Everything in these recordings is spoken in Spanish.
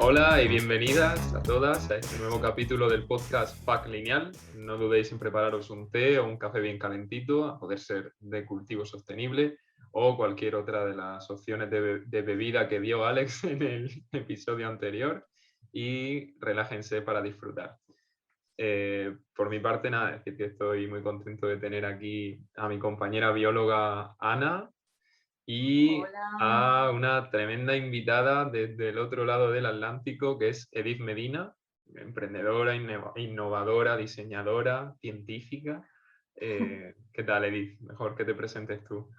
Hola y bienvenidas a todas a este nuevo capítulo del podcast FAC Lineal. No dudéis en prepararos un té o un café bien calentito, a poder ser de cultivo sostenible o cualquier otra de las opciones de bebida que dio Alex en el episodio anterior, y relájense para disfrutar. Por mi parte, nada, decir que estoy muy contento de tener aquí a mi compañera bióloga Ana y Hola. a una tremenda invitada desde el otro lado del Atlántico, que es Edith Medina, emprendedora, innovadora, diseñadora, científica. ¿Qué tal, Edith? Mejor que te presentes tú.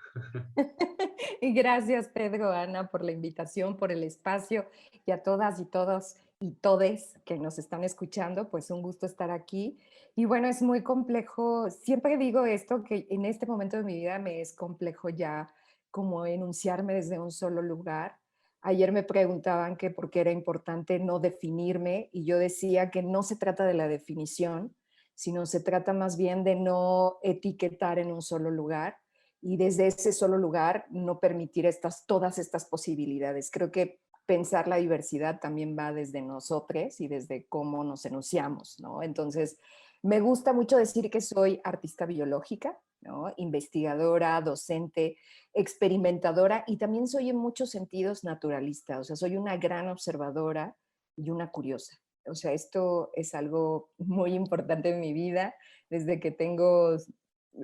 Y gracias, Pedro, Ana, por la invitación, por el espacio, y a todas y todos y todes que nos están escuchando, pues un gusto estar aquí. Y bueno, es muy complejo, siempre digo esto, que en este momento de mi vida me es complejo ya como enunciarme desde un solo lugar. Ayer me preguntaban que por qué era importante no definirme, y yo decía que no se trata de la definición, sino se trata más bien de no etiquetar en un solo lugar y desde ese solo lugar no permitir todas estas posibilidades. Creo que pensar la diversidad también va desde nosotros y desde cómo nos enunciamos, ¿no? Entonces, me gusta mucho decir que soy artista biológica, ¿no? Investigadora, docente, experimentadora, y también soy en muchos sentidos naturalista, o sea, soy una gran observadora y una curiosa. O sea, esto es algo muy importante en mi vida. Desde que tengo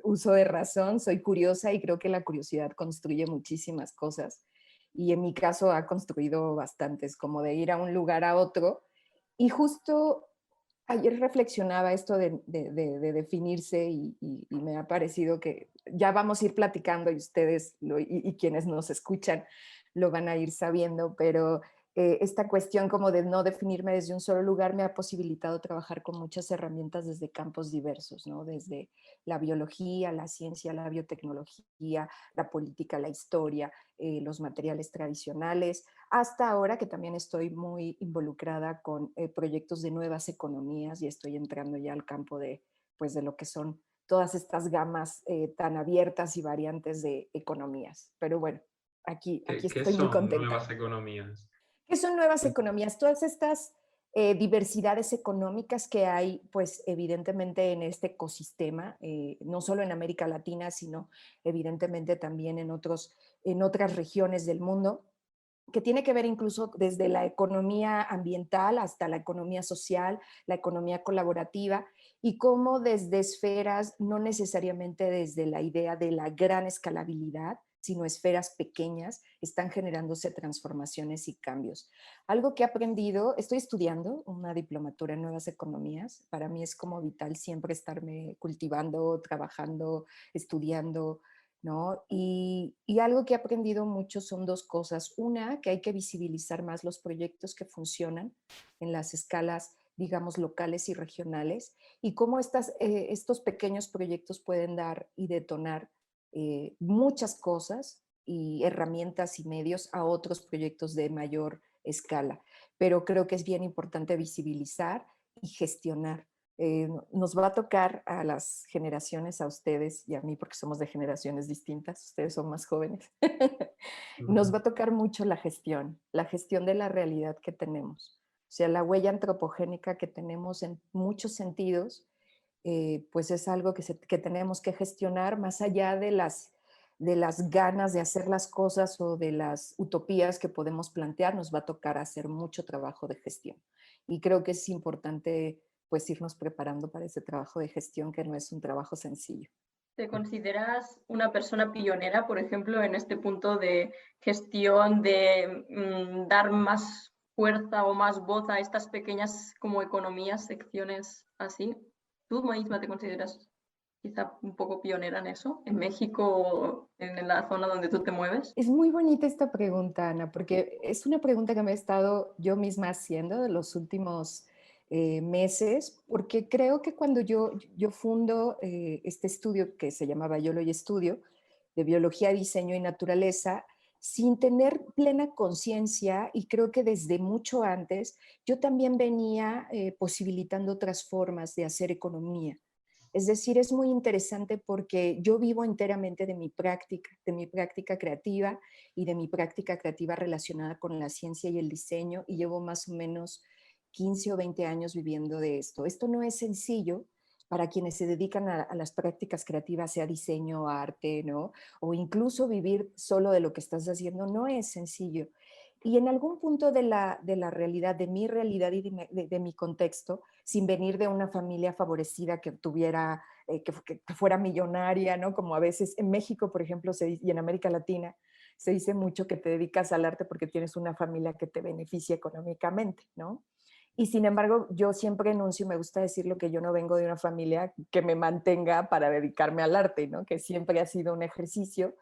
uso de razón, soy curiosa y creo que la curiosidad construye muchísimas cosas. Y en mi caso ha construido bastantes, como de ir a un lugar a otro. Y justo ayer reflexionaba esto de definirse y me ha parecido que ya vamos a ir platicando y ustedes y quienes nos escuchan lo van a ir sabiendo, pero esta cuestión como de no definirme desde un solo lugar me ha posibilitado trabajar con muchas herramientas desde campos diversos, ¿no? Desde la biología, la ciencia, la biotecnología, la política, la historia, los materiales tradicionales, hasta ahora que también estoy muy involucrada con proyectos de nuevas economías y estoy entrando ya al campo de, pues, de lo que son todas estas gamas tan abiertas y variantes de economías. Pero bueno, aquí ¿Qué estoy muy son contenta. nuevas economías? ¿Qué son nuevas economías? Todas estas diversidades económicas que hay, pues evidentemente en este ecosistema, no solo en América Latina, sino evidentemente también en otras regiones del mundo, que tiene que ver incluso desde la economía ambiental hasta la economía social, la economía colaborativa, y cómo desde esferas, no necesariamente desde la idea de la gran escalabilidad, sino esferas pequeñas, están generándose transformaciones y cambios. Algo que he aprendido, estoy estudiando una diplomatura en nuevas economías, para mí es como vital siempre estarme cultivando, trabajando, estudiando, ¿no? Y algo que he aprendido mucho son dos cosas. Una, que hay que visibilizar más los proyectos que funcionan en las escalas, digamos, locales y regionales, y cómo estos pequeños proyectos pueden dar y detonar muchas cosas y herramientas y medios a otros proyectos de mayor escala. Pero creo que es bien importante visibilizar y gestionar. Nos va a tocar a las generaciones, a ustedes y a mí, porque somos de generaciones distintas, ustedes son más jóvenes, nos va a tocar mucho la gestión de la realidad que tenemos. O sea, la huella antropogénica que tenemos en muchos sentidos, pues es algo que tenemos que gestionar más allá de las ganas de hacer las cosas o de las utopías que podemos plantear, nos va a tocar hacer mucho trabajo de gestión. Y creo que es importante pues irnos preparando para ese trabajo de gestión que no es un trabajo sencillo. ¿Te consideras una persona pionera, por ejemplo, en este punto de gestión, de dar más fuerza o más voz a estas pequeñas como economías, secciones así? ¿Tú misma te consideras quizá un poco pionera en eso, en México o en la zona donde tú te mueves? Es muy bonita esta pregunta, Ana, porque es una pregunta que me he estado yo misma haciendo de los últimos meses, porque creo que cuando yo fundo este estudio que se llamaba Biology Studio, de biología, diseño y naturaleza, sin tener plena conciencia, y creo que desde mucho antes, yo también venía posibilitando otras formas de hacer economía. Es decir, es muy interesante porque yo vivo enteramente de mi práctica creativa y de mi práctica creativa relacionada con la ciencia y el diseño, y llevo más o menos 15 o 20 años viviendo de esto. Esto no es sencillo para quienes se dedican a las prácticas creativas, sea diseño, arte, ¿no? O incluso vivir solo de lo que estás haciendo, no es sencillo. Y en algún punto de la realidad, de mi realidad y de mi contexto, sin venir de una familia favorecida que tuviera, que fuera millonaria, ¿no? Como a veces en México, por ejemplo, y en América Latina, se dice mucho que te dedicas al arte porque tienes una familia que te beneficia económicamente, ¿no? Y sin embargo, yo siempre enuncio, y me gusta decirlo, que yo no vengo de una familia que me mantenga para dedicarme al arte, ¿no? Que siempre ha sido un ejercicio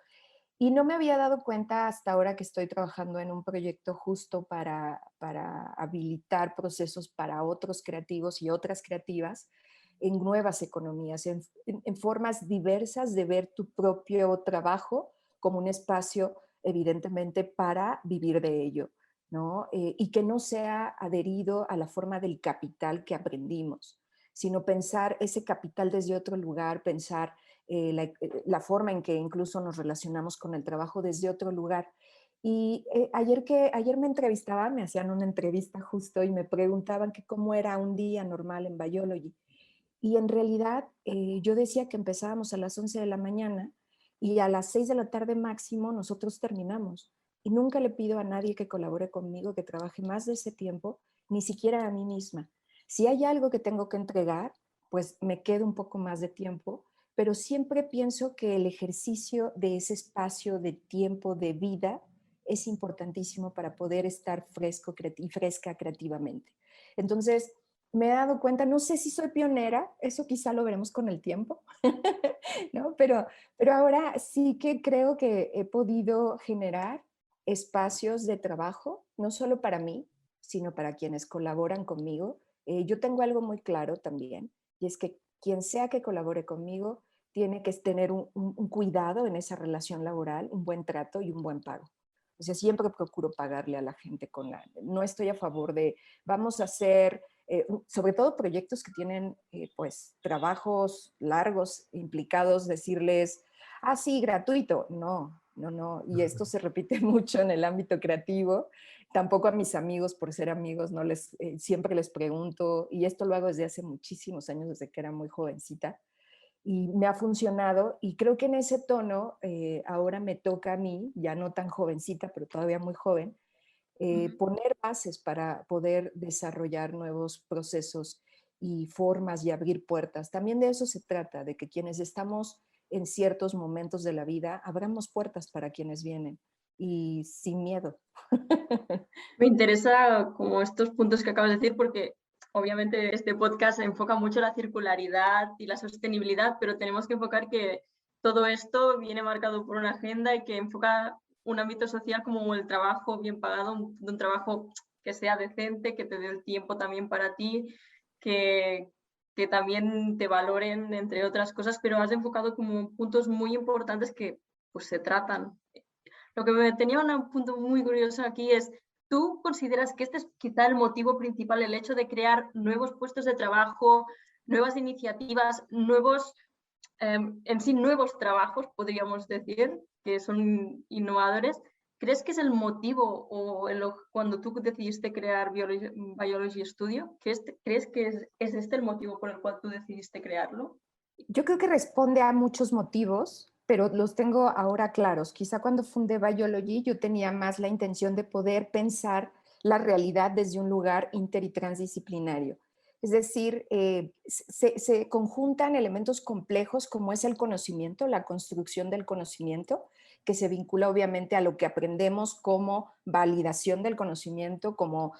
y no me había dado cuenta hasta ahora que estoy trabajando en un proyecto justo para habilitar procesos para otros creativos y otras creativas en nuevas economías, en formas diversas de ver tu propio trabajo como un espacio, evidentemente, para vivir de ello, ¿no? Y que no sea adherido a la forma del capital que aprendimos, sino pensar ese capital desde otro lugar, pensar la forma en que incluso nos relacionamos con el trabajo desde otro lugar. Y ayer me entrevistaban, me hacían una entrevista justo y me preguntaban que cómo era un día normal en Biology. Y en realidad yo decía que empezábamos a las 11 de la mañana y a las 6 de la tarde máximo nosotros terminamos. Y nunca le pido a nadie que colabore conmigo, que trabaje más de ese tiempo, ni siquiera a mí misma. Si hay algo que tengo que entregar, pues me quedo un poco más de tiempo, pero siempre pienso que el ejercicio de ese espacio de tiempo, de vida, es importantísimo para poder estar fresco y fresca creativamente. Entonces, me he dado cuenta, no sé si soy pionera, eso quizá lo veremos con el tiempo, ¿no? Pero ahora sí que creo que he podido generar espacios de trabajo, no solo para mí, sino para quienes colaboran conmigo. Yo tengo algo muy claro también, y es que quien sea que colabore conmigo tiene que tener un cuidado en esa relación laboral, un buen trato y un buen pago. O sea, siempre procuro pagarle a la gente no estoy a favor de, vamos a hacer, sobre todo proyectos que tienen, pues, trabajos largos implicados, decirles, ah, sí, gratuito. No, no, no. Y esto se repite mucho en el ámbito creativo. Tampoco a mis amigos, por ser amigos, no siempre les pregunto, y esto lo hago desde hace muchísimos años, desde que era muy jovencita, y me ha funcionado, y creo que en ese tono ahora me toca a mí, ya no tan jovencita, pero todavía muy joven, poner bases para poder desarrollar nuevos procesos y formas y abrir puertas. También de eso se trata, de que quienes estamos en ciertos momentos de la vida, abramos puertas para quienes vienen y sin miedo. Me interesa como estos puntos que acabas de decir porque obviamente este podcast enfoca mucho la circularidad y la sostenibilidad, pero tenemos que enfocar que todo esto viene marcado por una agenda y que enfoca un ámbito social como el trabajo bien pagado, un trabajo que sea decente, que te dé el tiempo también para ti, que, que también te valoren, entre otras cosas, pero has enfocado como puntos muy importantes que pues se tratan. Lo que me tenía un punto muy curioso aquí es, ¿tú consideras que este es quizá el motivo principal, el hecho de crear nuevos puestos de trabajo, nuevas iniciativas, en sí nuevos trabajos, podríamos decir, que son innovadores? ¿Crees que es el motivo o cuando tú decidiste crear Biology Studio? ¿Crees que es este el motivo por el cual tú decidiste crearlo? Yo creo que responde a muchos motivos, pero los tengo ahora claros. Quizá cuando fundé Biology yo tenía más la intención de poder pensar la realidad desde un lugar inter y transdisciplinario. Es decir, se conjuntan elementos complejos como es el conocimiento, la construcción del conocimiento, que se vincula obviamente a lo que aprendemos como validación del conocimiento, como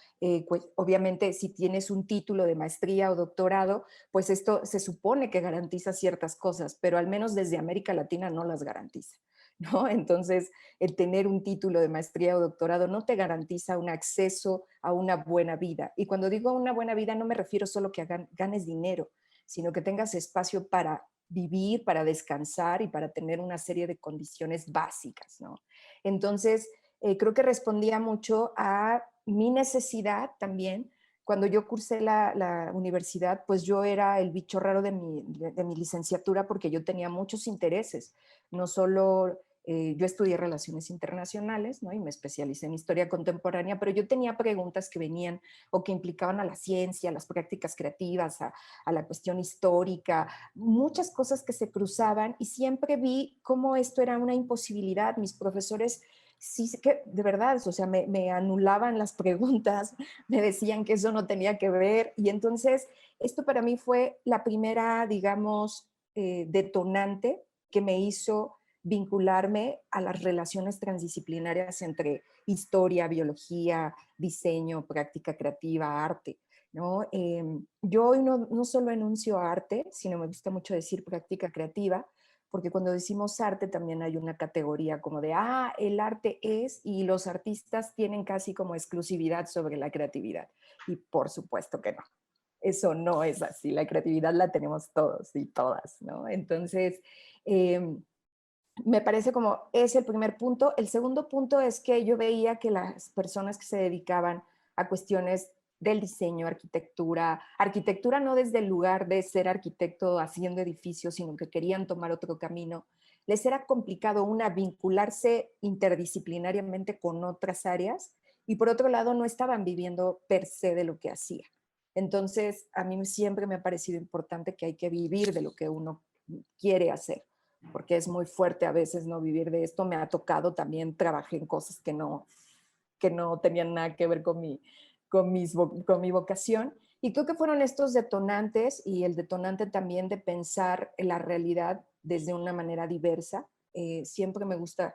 pues, obviamente si tienes un título de maestría o doctorado, pues esto se supone que garantiza ciertas cosas, pero al menos desde América Latina no las garantiza, ¿no? Entonces, el tener un título de maestría o doctorado no te garantiza un acceso a una buena vida. Y cuando digo una buena vida no me refiero solo que ganes dinero, sino que tengas espacio para vivir, para descansar y para tener una serie de condiciones básicas, ¿no? Entonces, creo que respondía mucho a mi necesidad también cuando yo cursé la universidad, pues yo era el bicho raro de mi licenciatura porque yo tenía muchos intereses, no solo yo estudié relaciones internacionales, ¿no? Y me especialicé en historia contemporánea, pero yo tenía preguntas que venían o que implicaban a la ciencia, a las prácticas creativas, a la cuestión histórica, muchas cosas que se cruzaban y siempre vi cómo esto era una imposibilidad. Mis profesores sí, que de verdad, o sea, me anulaban las preguntas, me decían que eso no tenía que ver y entonces esto para mí fue la primera, digamos, detonante que me hizo vincularme a las relaciones transdisciplinarias entre historia, biología, diseño, práctica creativa, arte, ¿no? Yo hoy no solo enuncio arte, sino me gusta mucho decir práctica creativa, porque cuando decimos arte también hay una categoría como de, el arte es, y los artistas tienen casi como exclusividad sobre la creatividad. Y por supuesto que no. Eso no es así, la creatividad la tenemos todos y todas, ¿no? Entonces, me parece como es el primer punto. El segundo punto es que yo veía que las personas que se dedicaban a cuestiones del diseño, arquitectura no desde el lugar de ser arquitecto haciendo edificios, sino que querían tomar otro camino, les era complicado, vincularse interdisciplinariamente con otras áreas y por otro lado no estaban viviendo per se de lo que hacía. Entonces, a mí siempre me ha parecido importante que hay que vivir de lo que uno quiere hacer, porque es muy fuerte a veces no vivir de esto. Me ha tocado también, trabajé en cosas que no tenían nada que ver con mi vocación. Y creo que fueron estos detonantes y el detonante también de pensar en la realidad desde una manera diversa. Siempre me gusta,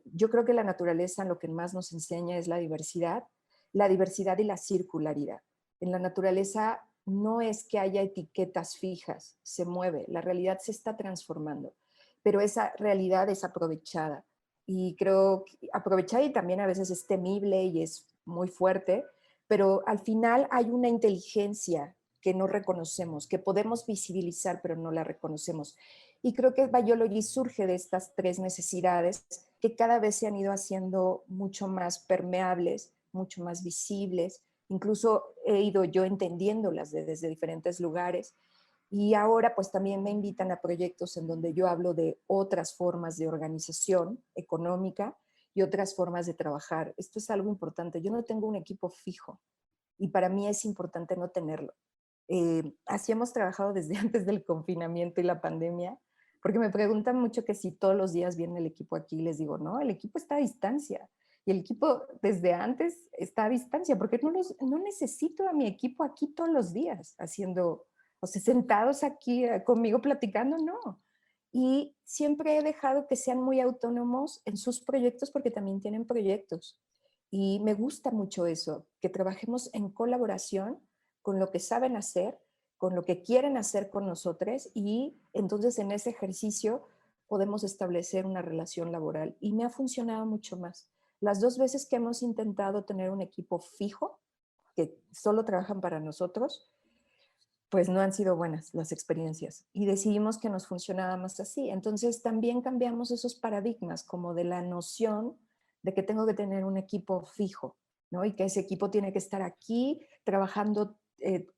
yo creo que la naturaleza lo que más nos enseña es la diversidad y la circularidad. En la naturaleza no es que haya etiquetas fijas, se mueve, la realidad se está transformando, pero esa realidad es aprovechada. Y creo que aprovechada y también a veces es temible y es muy fuerte, pero al final hay una inteligencia que no reconocemos, que podemos visibilizar, pero no la reconocemos. Y creo que Biology surge de estas tres necesidades que cada vez se han ido haciendo mucho más permeables, mucho más visibles. Incluso he ido yo entendiéndolas desde diferentes lugares. Y ahora pues también me invitan a proyectos en donde yo hablo de otras formas de organización económica y otras formas de trabajar. Esto es algo importante. Yo no tengo un equipo fijo y para mí es importante no tenerlo. Así hemos trabajado desde antes del confinamiento y la pandemia, porque me preguntan mucho que si todos los días viene el equipo aquí, les digo, no, el equipo está a distancia. Y el equipo desde antes está a distancia, porque no necesito a mi equipo aquí todos los días haciendo, o sea, sentados aquí conmigo platicando, no. Y siempre he dejado que sean muy autónomos en sus proyectos porque también tienen proyectos. Y me gusta mucho eso, que trabajemos en colaboración con lo que saben hacer, con lo que quieren hacer con nosotros y entonces en ese ejercicio podemos establecer una relación laboral. Y me ha funcionado mucho más. Las 2 veces que hemos intentado tener un equipo fijo, que solo trabajan para nosotros, pues no han sido buenas las experiencias y decidimos que nos funcionaba más así. Entonces también cambiamos esos paradigmas como de la noción de que tengo que tener un equipo fijo, ¿no? Y que ese equipo tiene que estar aquí trabajando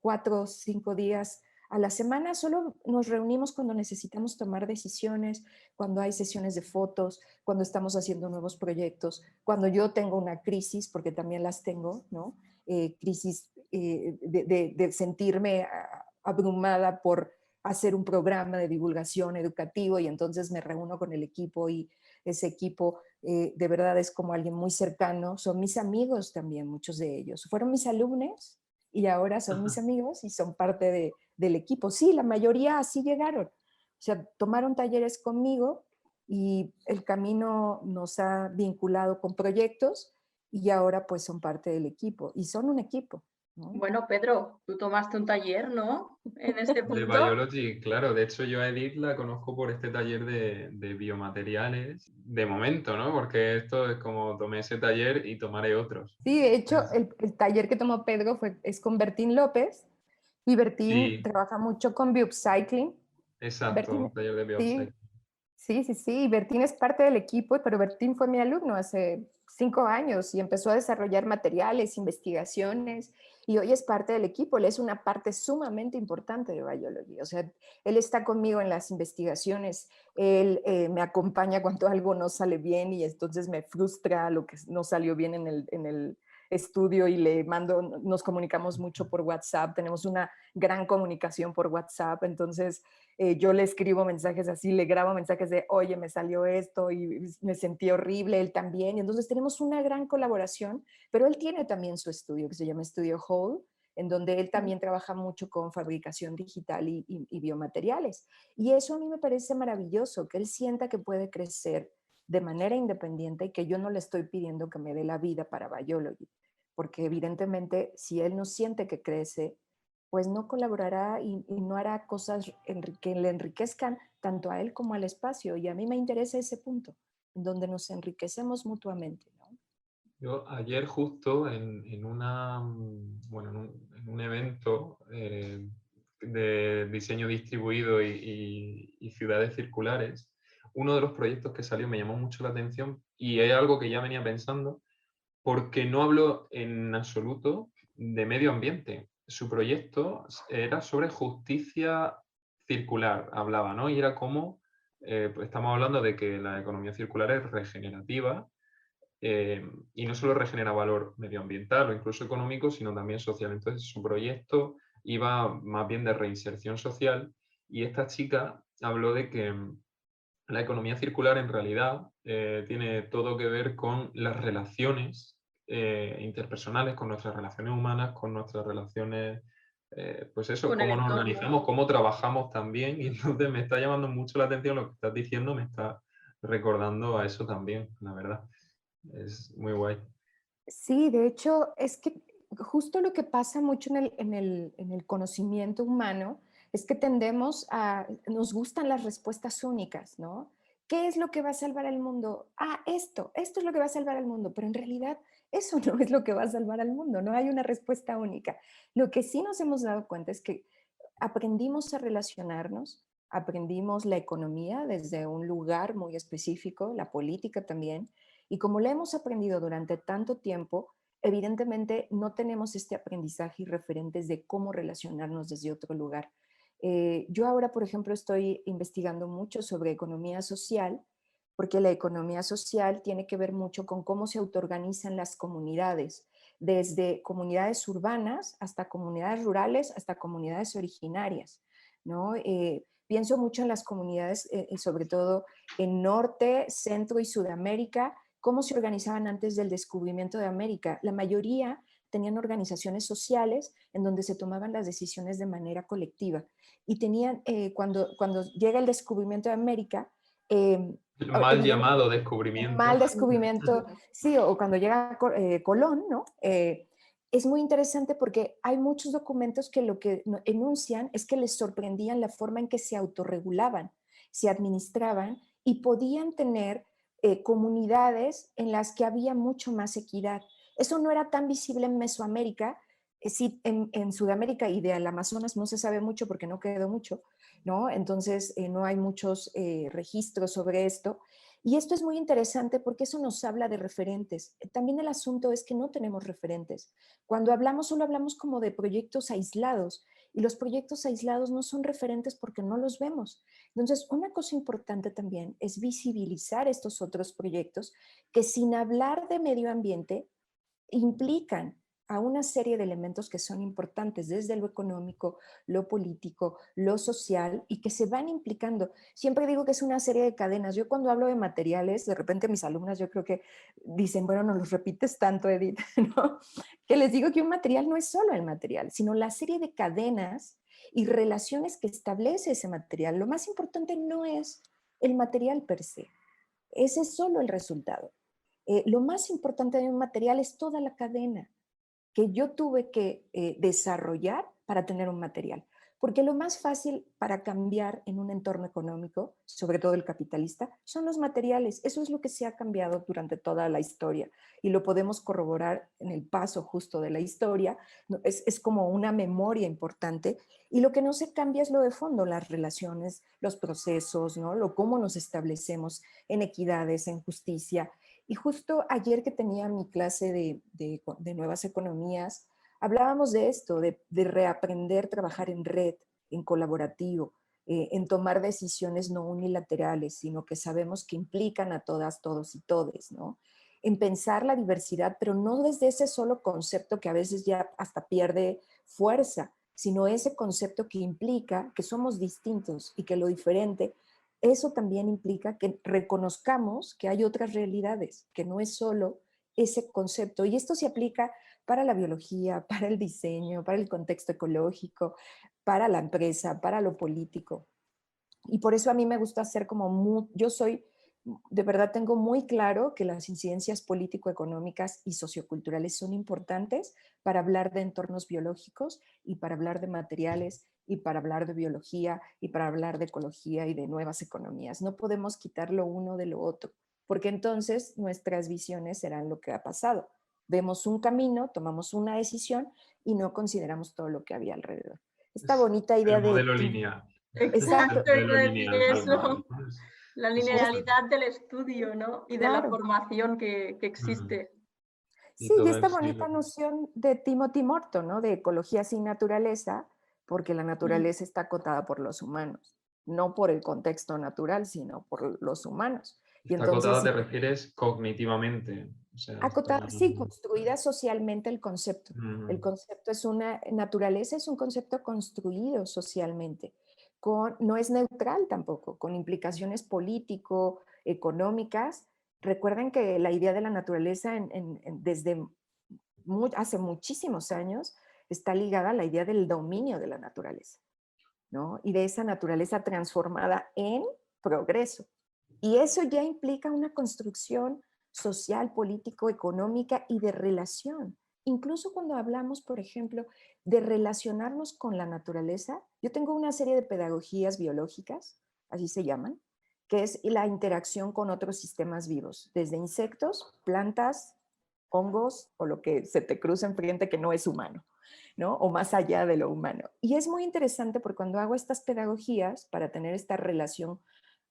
4 o 5 días a la semana. Solo nos reunimos cuando necesitamos tomar decisiones, cuando hay sesiones de fotos, cuando estamos haciendo nuevos proyectos, cuando yo tengo una crisis, porque también las tengo, ¿no? Crisis de sentirme abrumada por hacer un programa de divulgación educativo y entonces me reúno con el equipo y ese equipo de verdad es como alguien muy cercano, son mis amigos también, muchos de ellos. Fueron mis alumnos y ahora son mis amigos y son parte del equipo. Sí, la mayoría así llegaron. O sea, tomaron talleres conmigo y el camino nos ha vinculado con proyectos y ahora pues son parte del equipo y son un equipo, ¿no? Bueno, Pedro, tú tomaste un taller, ¿no? En este De punto. Biology, claro. De hecho, yo a Edith la conozco por este taller de biomateriales, de momento, ¿no? Porque esto es como tomé ese taller y tomaré otros. Sí, de hecho, el taller que tomó Pedro es con Bertín López y Bertín Sí, trabaja mucho con Biopcycling. exacto, Bertín, taller de sí, biopsy. sí, Bertín es parte del equipo, pero Bertín fue mi alumno hace 5 años y empezó a desarrollar materiales, investigaciones y hoy es parte del equipo. Él es una parte sumamente importante de Biology. O sea, él está conmigo en las investigaciones, él me acompaña cuando algo no sale bien y entonces me frustra lo que no salió bien en el estudio y le mando, nos comunicamos mucho por WhatsApp, tenemos una gran comunicación por WhatsApp, entonces yo le escribo mensajes así, le grabo mensajes de, oye, me salió esto y me sentí horrible, él también, y entonces tenemos una gran colaboración, pero él tiene también su estudio que se llama Estudio Whole, en donde él también trabaja mucho con fabricación digital y biomateriales. Y eso a mí me parece maravilloso, que él sienta que puede crecer de manera independiente y que yo no le estoy pidiendo que me dé la vida para Biology, porque evidentemente si él no siente que crece, pues no colaborará y no hará cosas que le enriquezcan tanto a él como al espacio. Y a mí me interesa ese punto, en donde nos enriquecemos mutuamente, ¿no? Yo ayer justo en una, bueno, en un evento de diseño distribuido y ciudades circulares, uno de los proyectos que salió me llamó mucho la atención y es algo que ya venía pensando porque no habló en absoluto de medio ambiente. Su proyecto era sobre justicia circular, hablaba, ¿no? Y era como, pues estamos hablando de que la economía circular es regenerativa y no solo regenera valor medioambiental o incluso económico, sino también social. Entonces su proyecto iba más bien de reinserción social y esta chica habló de que la economía circular en realidad tiene todo que ver con las relaciones interpersonales, con nuestras relaciones humanas, con nuestras relaciones, pues eso, Con el cómo nos entorno. organizamos, cómo trabajamos también. Y entonces me está llamando mucho la atención lo que estás diciendo, me está recordando a eso también, la verdad. Es muy guay. Sí, de hecho, es que justo lo que pasa mucho en el conocimiento humano es que tendemos a, nos gustan las respuestas únicas, ¿no? ¿Qué es lo que va a salvar al mundo? Ah, esto es lo que va a salvar al mundo, pero en realidad eso no es lo que va a salvar al mundo, no hay una respuesta única. Lo que sí nos hemos dado cuenta es que aprendimos a relacionarnos, aprendimos la economía desde un lugar muy específico, la política también, y como la hemos aprendido durante tanto tiempo, evidentemente no tenemos este aprendizaje y referentes de cómo relacionarnos desde otro lugar. Yo ahora, por ejemplo, estoy investigando mucho sobre economía social, porque la economía social tiene que ver mucho con cómo se autoorganizan las comunidades, desde comunidades urbanas hasta comunidades rurales, hasta comunidades originarias, ¿no? Pienso mucho en las comunidades, sobre todo en Norte, Centro y Sudamérica, cómo se organizaban antes del descubrimiento de América. La mayoría tenían organizaciones sociales en donde se tomaban las decisiones de manera colectiva. Y tenían, cuando llega el descubrimiento de América, El mal llamado descubrimiento. mal descubrimiento, sí, o cuando llega Colón, ¿no? Es muy interesante porque hay muchos documentos que lo que enuncian es que les sorprendían la forma en que se autorregulaban, se administraban y podían tener comunidades en las que había mucho más equidad. Eso no era tan visible en Mesoamérica, sí, en Sudamérica y del Amazonas no se sabe mucho porque no quedó mucho, ¿no? Entonces no hay muchos registros sobre esto. Y esto es muy interesante porque eso nos habla de referentes. También el asunto es que no tenemos referentes. Cuando hablamos, solo hablamos como de proyectos aislados y los proyectos aislados no son referentes porque no los vemos. Entonces, una cosa importante también es visibilizar estos otros proyectos que sin hablar de medio ambiente implican a una serie de elementos que son importantes desde lo económico, lo político, lo social y que se van implicando. Siempre digo que es una serie de cadenas. Yo cuando hablo de materiales, de repente mis alumnas yo creo que dicen, bueno, no los repites tanto, Edith, ¿no? Que les digo que un material no es solo el material, sino la serie de cadenas y relaciones que establece ese material. Lo más importante no es el material per se, ese es solo el resultado. Lo más importante de un material es toda la cadena que yo tuve que desarrollar para tener un material. Porque lo más fácil para cambiar en un entorno económico, sobre todo el capitalista, son los materiales. Eso es lo que se ha cambiado durante toda la historia y lo podemos corroborar en el paso justo de la historia. Es como una memoria importante y lo que no se cambia es lo de fondo, las relaciones, los procesos, ¿no? Cómo nos establecemos en equidades, en justicia. Y justo ayer que tenía mi clase de nuevas economías, hablábamos de esto, de reaprender a trabajar en red, en colaborativo, en tomar decisiones no unilaterales, sino que sabemos que implican a todas, todos y todes, ¿no? En pensar la diversidad, pero no desde ese solo concepto que a veces ya hasta pierde fuerza, sino ese concepto que implica que somos distintos y que lo diferente, eso también implica que reconozcamos que hay otras realidades, que no es solo ese concepto. Y esto se aplica para la biología, para el diseño, para el contexto ecológico, para la empresa, para lo político. Y por eso a mí me gusta hacer yo soy, de verdad tengo muy claro que las incidencias político-económicas y socioculturales son importantes para hablar de entornos biológicos y para hablar de materiales y para hablar de biología y para hablar de ecología y de nuevas economías. No podemos quitar lo uno de lo otro, porque entonces nuestras visiones serán lo que ha pasado. Vemos un camino, tomamos una decisión y no consideramos todo lo que había alrededor. Esta Es bonita idea el de... modelo lineal. Exacto. El Exacto, modelo iba a decir lineal tal cual, eso. ¿no? La Es linealidad del estudio, ¿no? Y de la Claro. formación que Mm. existe. Y Sí, y todo esta el siglo. bonita noción de Timothy Morton, ¿no? De ecología sin naturaleza, porque la naturaleza está acotada por los humanos, no por el contexto natural, sino por los humanos. Y Está entonces, acotada, te refieres cognitivamente. O sea, está... acotada, sí, construida socialmente el concepto. El Mm. concepto es una, naturaleza es un concepto construido socialmente, no es neutral tampoco, con implicaciones político, económicas. Recuerden que la idea de la naturaleza desde hace muchísimos años está ligada a la idea del dominio de la naturaleza, ¿no? Y de esa naturaleza transformada en progreso. Y eso ya implica una construcción social, político, económica y de relación. Incluso cuando hablamos, por ejemplo, de relacionarnos con la naturaleza, yo tengo una serie de pedagogías biológicas, así se llaman, que es la interacción con otros sistemas vivos, desde insectos, plantas, hongos o lo que se te cruza enfrente que no es humano, ¿no? O más allá de lo humano. Y es muy interesante porque cuando hago estas pedagogías para tener esta relación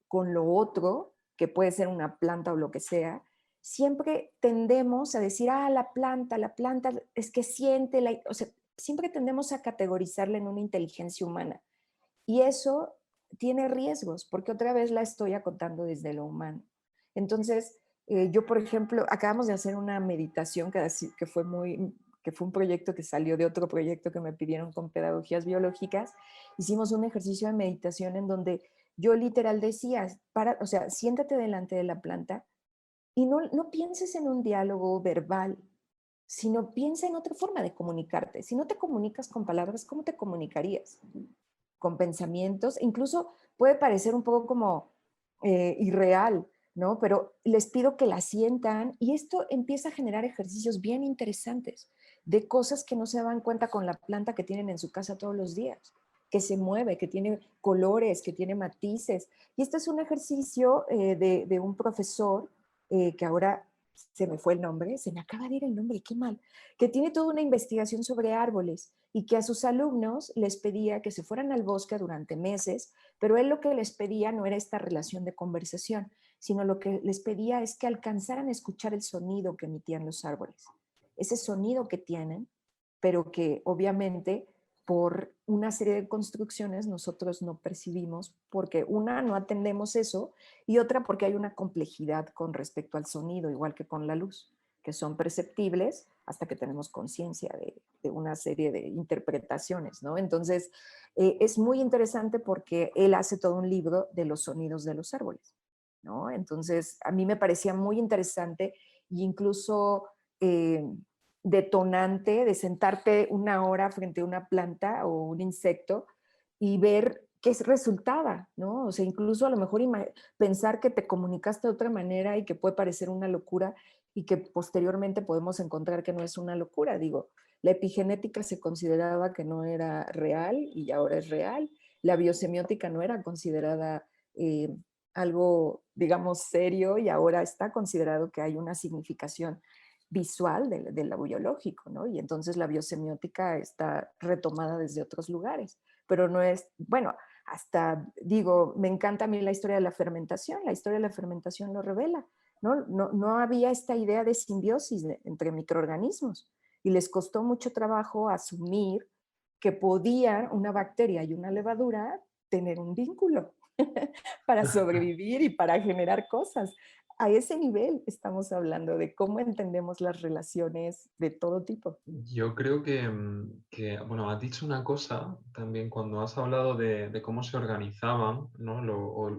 con lo otro, que puede ser una planta o lo que sea, siempre tendemos a decir, la planta es que siente, o sea, siempre tendemos a categorizarla en una inteligencia humana. Y eso tiene riesgos, porque otra vez la estoy acotando desde lo humano. Entonces, yo, por ejemplo, acabamos de hacer una meditación que fue un proyecto que salió de otro proyecto que me pidieron con pedagogías biológicas. Hicimos un ejercicio de meditación en donde yo literal decía, o sea, siéntate delante de la planta y no pienses en un diálogo verbal, sino piensa en otra forma de comunicarte. Si no te comunicas con palabras, ¿cómo te comunicarías? Con pensamientos, incluso puede parecer un poco como irreal, ¿no? Pero les pido que la sientan y esto empieza a generar ejercicios bien interesantes de cosas que no se dan cuenta con la planta que tienen en su casa todos los días, que se mueve, que tiene colores, que tiene matices. Y este es un ejercicio de un profesor que ahora se me fue el nombre, se me acaba de ir el nombre, qué mal, que tiene toda una investigación sobre árboles y que a sus alumnos les pedía que se fueran al bosque durante meses, pero él lo que les pedía no era esta relación de conversación, sino lo que les pedía es que alcanzaran a escuchar el sonido que emitían los árboles. Ese sonido que tienen, pero que obviamente por una serie de construcciones nosotros no percibimos, porque una, no atendemos eso, y otra porque hay una complejidad con respecto al sonido, igual que con la luz, que son perceptibles hasta que tenemos conciencia de una serie de interpretaciones, ¿no? Entonces, es muy interesante porque él hace todo un libro de los sonidos de los árboles, ¿no? Entonces, a mí me parecía muy interesante e incluso detonante de sentarte una hora frente a una planta o un insecto y ver qué resultaba, ¿no? O sea, incluso a lo mejor pensar que te comunicaste de otra manera y que puede parecer una locura y que posteriormente podemos encontrar que no es una locura. Digo, la epigenética se consideraba que no era real y ahora es real. La biosemiótica no era considerada algo, digamos, serio y ahora está considerado que hay una significación visual de lo biológico, ¿no? Y entonces la biosemiótica está retomada desde otros lugares, pero no es, bueno, hasta digo, me encanta a mí la historia de la fermentación lo revela, ¿no? No había esta idea de simbiosis entre microorganismos. y les costó mucho trabajo asumir que podía una bacteria y una levadura tener un vínculo para sobrevivir y para generar cosas. A ese nivel estamos hablando de cómo entendemos las relaciones de todo tipo. Yo creo bueno, has dicho una cosa también cuando has hablado de cómo se organizaban, ¿no?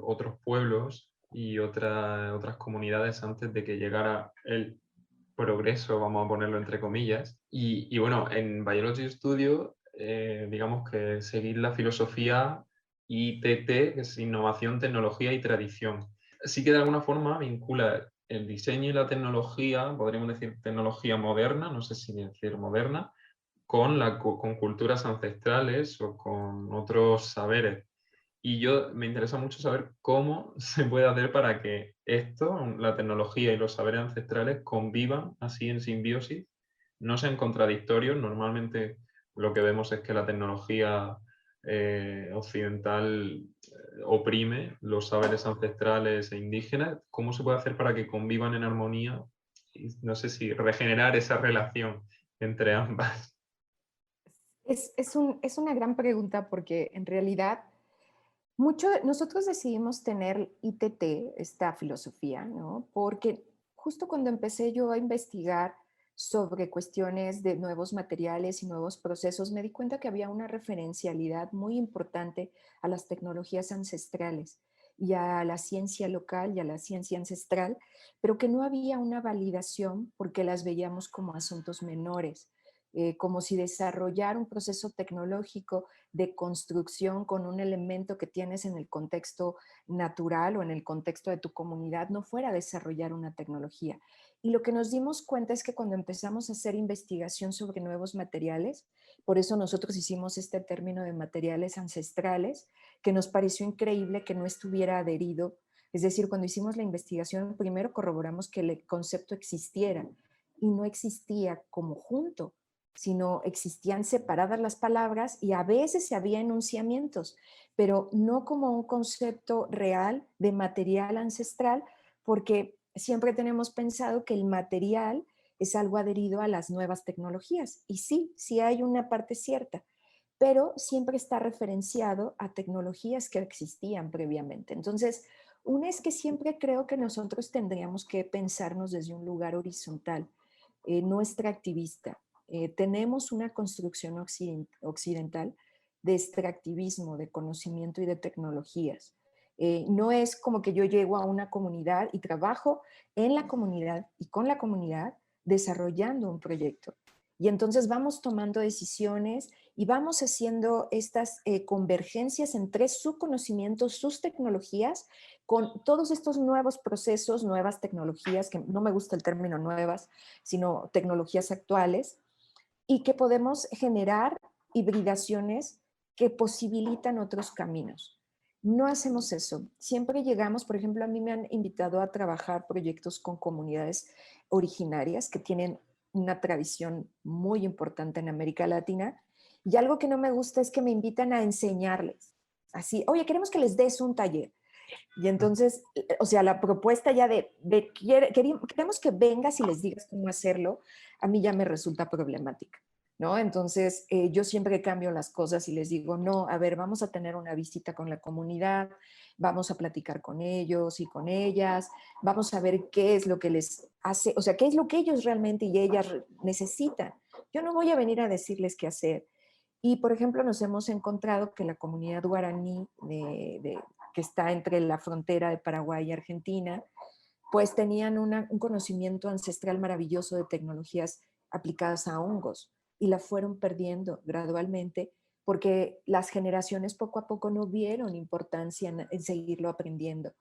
Otros pueblos y otras comunidades antes de que llegara el progreso, vamos a ponerlo entre comillas. Y bueno, en Biology Studio, digamos que seguir la filosofía ITT, que es innovación, tecnología y tradición. Sí que de alguna forma vincula el diseño y la tecnología, podríamos decir tecnología moderna, no sé si decir moderna, con culturas ancestrales o con otros saberes. Y me interesa mucho saber cómo se puede hacer para que esto, la tecnología y los saberes ancestrales, convivan así en simbiosis, no sean contradictorios. Normalmente lo que vemos es que la tecnología occidental oprime los saberes ancestrales e indígenas. ¿Cómo se puede hacer para que convivan en armonía? Y no sé si regenerar esa relación entre ambas. Es una gran pregunta porque en realidad nosotros decidimos tener ITT, esta filosofía, ¿no? Porque justo cuando empecé yo a investigar sobre cuestiones de nuevos materiales y nuevos procesos, me di cuenta que había una referencialidad muy importante a las tecnologías ancestrales y a la ciencia local y a la ciencia ancestral, pero que no había una validación porque las veíamos como asuntos menores, como si desarrollar un proceso tecnológico de construcción con un elemento que tienes en el contexto natural o en el contexto de tu comunidad no fuera a desarrollar una tecnología. Y lo que nos dimos cuenta es que cuando empezamos a hacer investigación sobre nuevos materiales, por eso nosotros hicimos este término de materiales ancestrales, que nos pareció increíble que no estuviera adherido. Es decir, cuando hicimos la investigación, primero corroboramos que el concepto existiera y no existía como junto, sino existían separadas las palabras y a veces se había enunciamientos, pero no como un concepto real de material ancestral, porque siempre tenemos pensado que el material es algo adherido a las nuevas tecnologías. Y sí, sí hay una parte cierta, pero siempre está referenciado a tecnologías que existían previamente. Entonces, una es que siempre creo que nosotros tendríamos que pensarnos desde un lugar horizontal, no extractivista. Tenemos una construcción occidental de extractivismo, de conocimiento y de tecnologías. No es como que yo llego a una comunidad y trabajo en la comunidad y con la comunidad desarrollando un proyecto. Y entonces vamos tomando decisiones y vamos haciendo estas convergencias entre su conocimiento, sus tecnologías, con todos estos nuevos procesos, nuevas tecnologías, que no me gusta el término nuevas, sino tecnologías actuales, y que podemos generar hibridaciones que posibilitan otros caminos. No hacemos eso. Siempre llegamos, por ejemplo, a mí me han invitado a trabajar proyectos con comunidades originarias que tienen una tradición muy importante en América Latina, y algo que no me gusta es que me invitan a enseñarles. Así, oye, queremos que les des un taller. Y entonces, o sea, la propuesta ya queremos que vengas y les digas cómo hacerlo, a mí ya me resulta problemática, ¿no? Entonces, yo siempre cambio las cosas y les digo, no, a ver, vamos a tener una visita con la comunidad, vamos a platicar con ellos y con ellas, vamos a ver qué es lo que les hace, o sea, qué es lo que ellos realmente y ellas necesitan. Yo no voy a venir a decirles qué hacer. Y, por ejemplo, nos hemos encontrado que la comunidad guaraní que está entre la frontera de Paraguay y Argentina, pues tenían un conocimiento ancestral maravilloso de tecnologías aplicadas a hongos y la fueron perdiendo gradualmente porque las generaciones poco a poco no vieron importancia en seguirlo aprendiendo.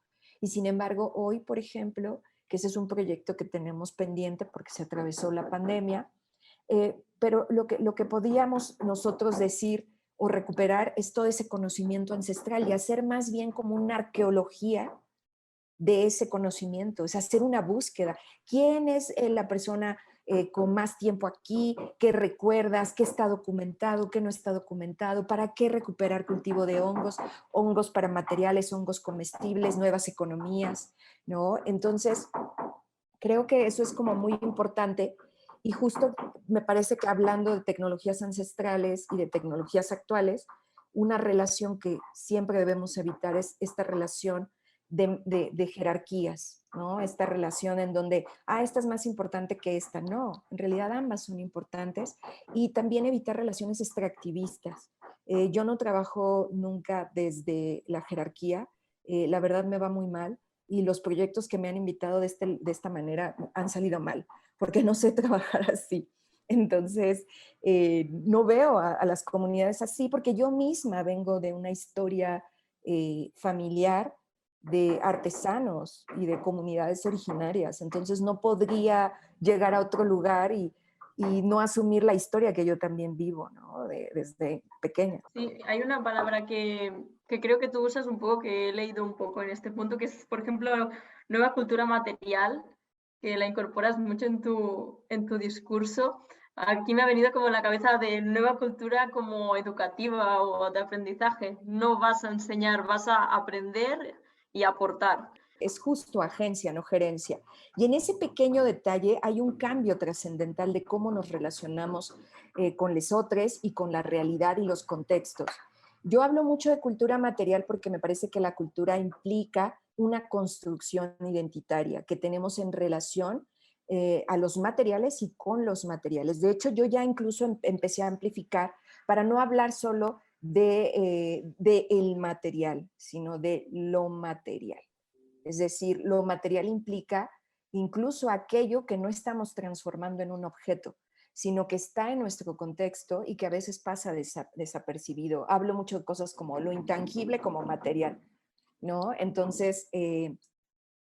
Y sin embargo, hoy, por ejemplo, que ese es un proyecto que tenemos pendiente porque se atravesó la pandemia, pero lo que podíamos nosotros decir o recuperar es todo ese conocimiento ancestral y hacer más bien como una arqueología de ese conocimiento, es hacer una búsqueda. ¿Quién es la persona con más tiempo aquí? ¿Qué recuerdas? ¿Qué está documentado? ¿Qué no está documentado? ¿Para qué recuperar cultivo de hongos? Hongos para materiales, hongos comestibles, nuevas economías, ¿no? Entonces, creo que eso es como muy importante Y justo me parece que hablando de tecnologías ancestrales y de tecnologías actuales, una relación que siempre debemos evitar es esta relación de jerarquías, ¿no? Esta relación en donde, esta es más importante que esta. No, en realidad ambas son importantes. Y también evitar relaciones extractivistas. Yo no trabajo nunca desde la jerarquía, la verdad me va muy mal y los proyectos que me han invitado de esta manera han salido mal, porque no sé trabajar así. Entonces, no veo a las comunidades así, porque yo misma vengo de una historia familiar de artesanos y de comunidades originarias. Entonces, no podría llegar a otro lugar y no asumir la historia que yo también vivo, ¿no? Desde pequeña. Sí, hay una palabra que creo que tú usas un poco, que he leído un poco en este punto, que es, por ejemplo, nueva cultura material, que la incorporas mucho en tu discurso. Aquí me ha venido como en la cabeza de nueva cultura como educativa o de aprendizaje. No vas a enseñar, vas a aprender y aportar. Es justo agencia, no gerencia. Y en ese pequeño detalle hay un cambio trascendental de cómo nos relacionamos con lesotres y con la realidad y los contextos. Yo hablo mucho de cultura material porque me parece que la cultura implica una construcción identitaria que tenemos en relación a los materiales y con los materiales. De hecho, yo ya incluso empecé a amplificar para no hablar solo de el material, sino de lo material. Es decir, lo material implica incluso aquello que no estamos transformando en un objeto, sino que está en nuestro contexto y que a veces pasa desapercibido. Hablo mucho de cosas como lo intangible como material, ¿no? Entonces,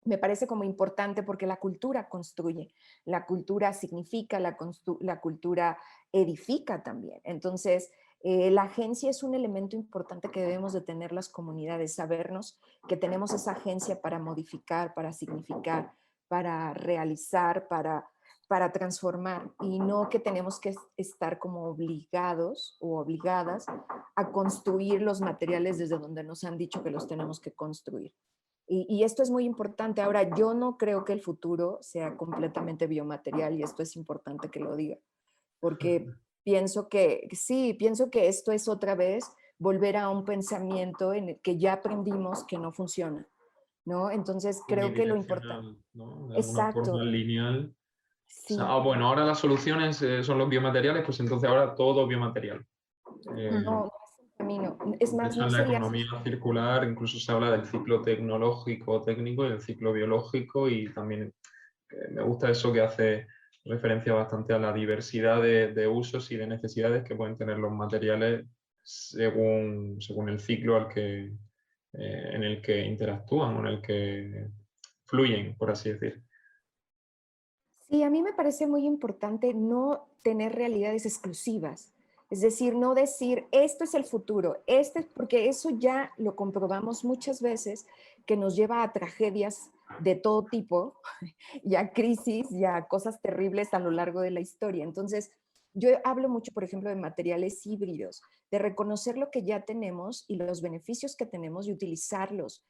me parece como importante porque la cultura construye, la cultura significa, la cultura edifica también. Entonces, la agencia es un elemento importante que debemos de tener las comunidades, sabernos que tenemos esa agencia para modificar, para significar, para realizar, para transformar y no que tenemos que estar como obligados o obligadas a construir los materiales desde donde nos han dicho que los tenemos que construir. Y esto es muy importante. Ahora, yo no creo que el futuro sea completamente biomaterial y esto es importante que lo diga, porque pienso que, sí, pienso que esto es otra vez volver a un pensamiento en el que ya aprendimos que no funciona, ¿no? Entonces, creo que lo importante... Unidireccional, ¿no? De alguna forma Exacto, lineal. O sea, sí. bueno, ahora las soluciones son los biomateriales, pues entonces ahora todo biomaterial. No, no es el camino. Es De más, hecho, no en la sería... economía circular incluso se habla del ciclo tecnológico técnico y del ciclo biológico y también me gusta eso que hace referencia bastante a la diversidad de usos y de necesidades que pueden tener los materiales según el ciclo en el que interactúan o en el que fluyen, por así decir. Sí, a mí me parece muy importante no tener realidades exclusivas. Es decir, no decir, esto es el futuro, porque eso ya lo comprobamos muchas veces que nos lleva a tragedias de todo tipo, y a crisis, y a cosas terribles a lo largo de la historia. Entonces, yo hablo mucho, por ejemplo, de materiales híbridos, de reconocer lo que ya tenemos y los beneficios que tenemos y utilizarlos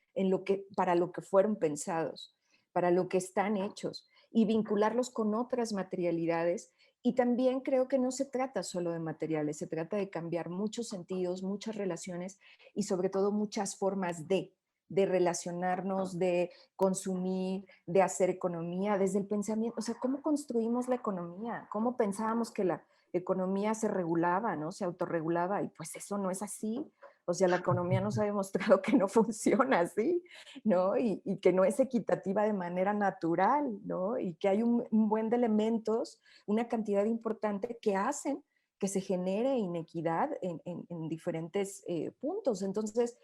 para lo que fueron pensados, para lo que están hechos y vincularlos con otras materialidades. Y también creo que no se trata solo de materiales, se trata de cambiar muchos sentidos, muchas relaciones y sobre todo muchas formas de relacionarnos, de consumir, de hacer economía desde el pensamiento. O sea, ¿cómo construimos la economía? ¿Cómo pensábamos que la economía se regulaba, ¿no? Se autorregulaba y pues eso no es así. O sea, la economía nos ha demostrado que no funciona así, ¿no? Y que no es equitativa de manera natural, ¿no? Y que hay un buen de elementos, una cantidad importante que hacen que se genere inequidad en diferentes puntos. Entonces,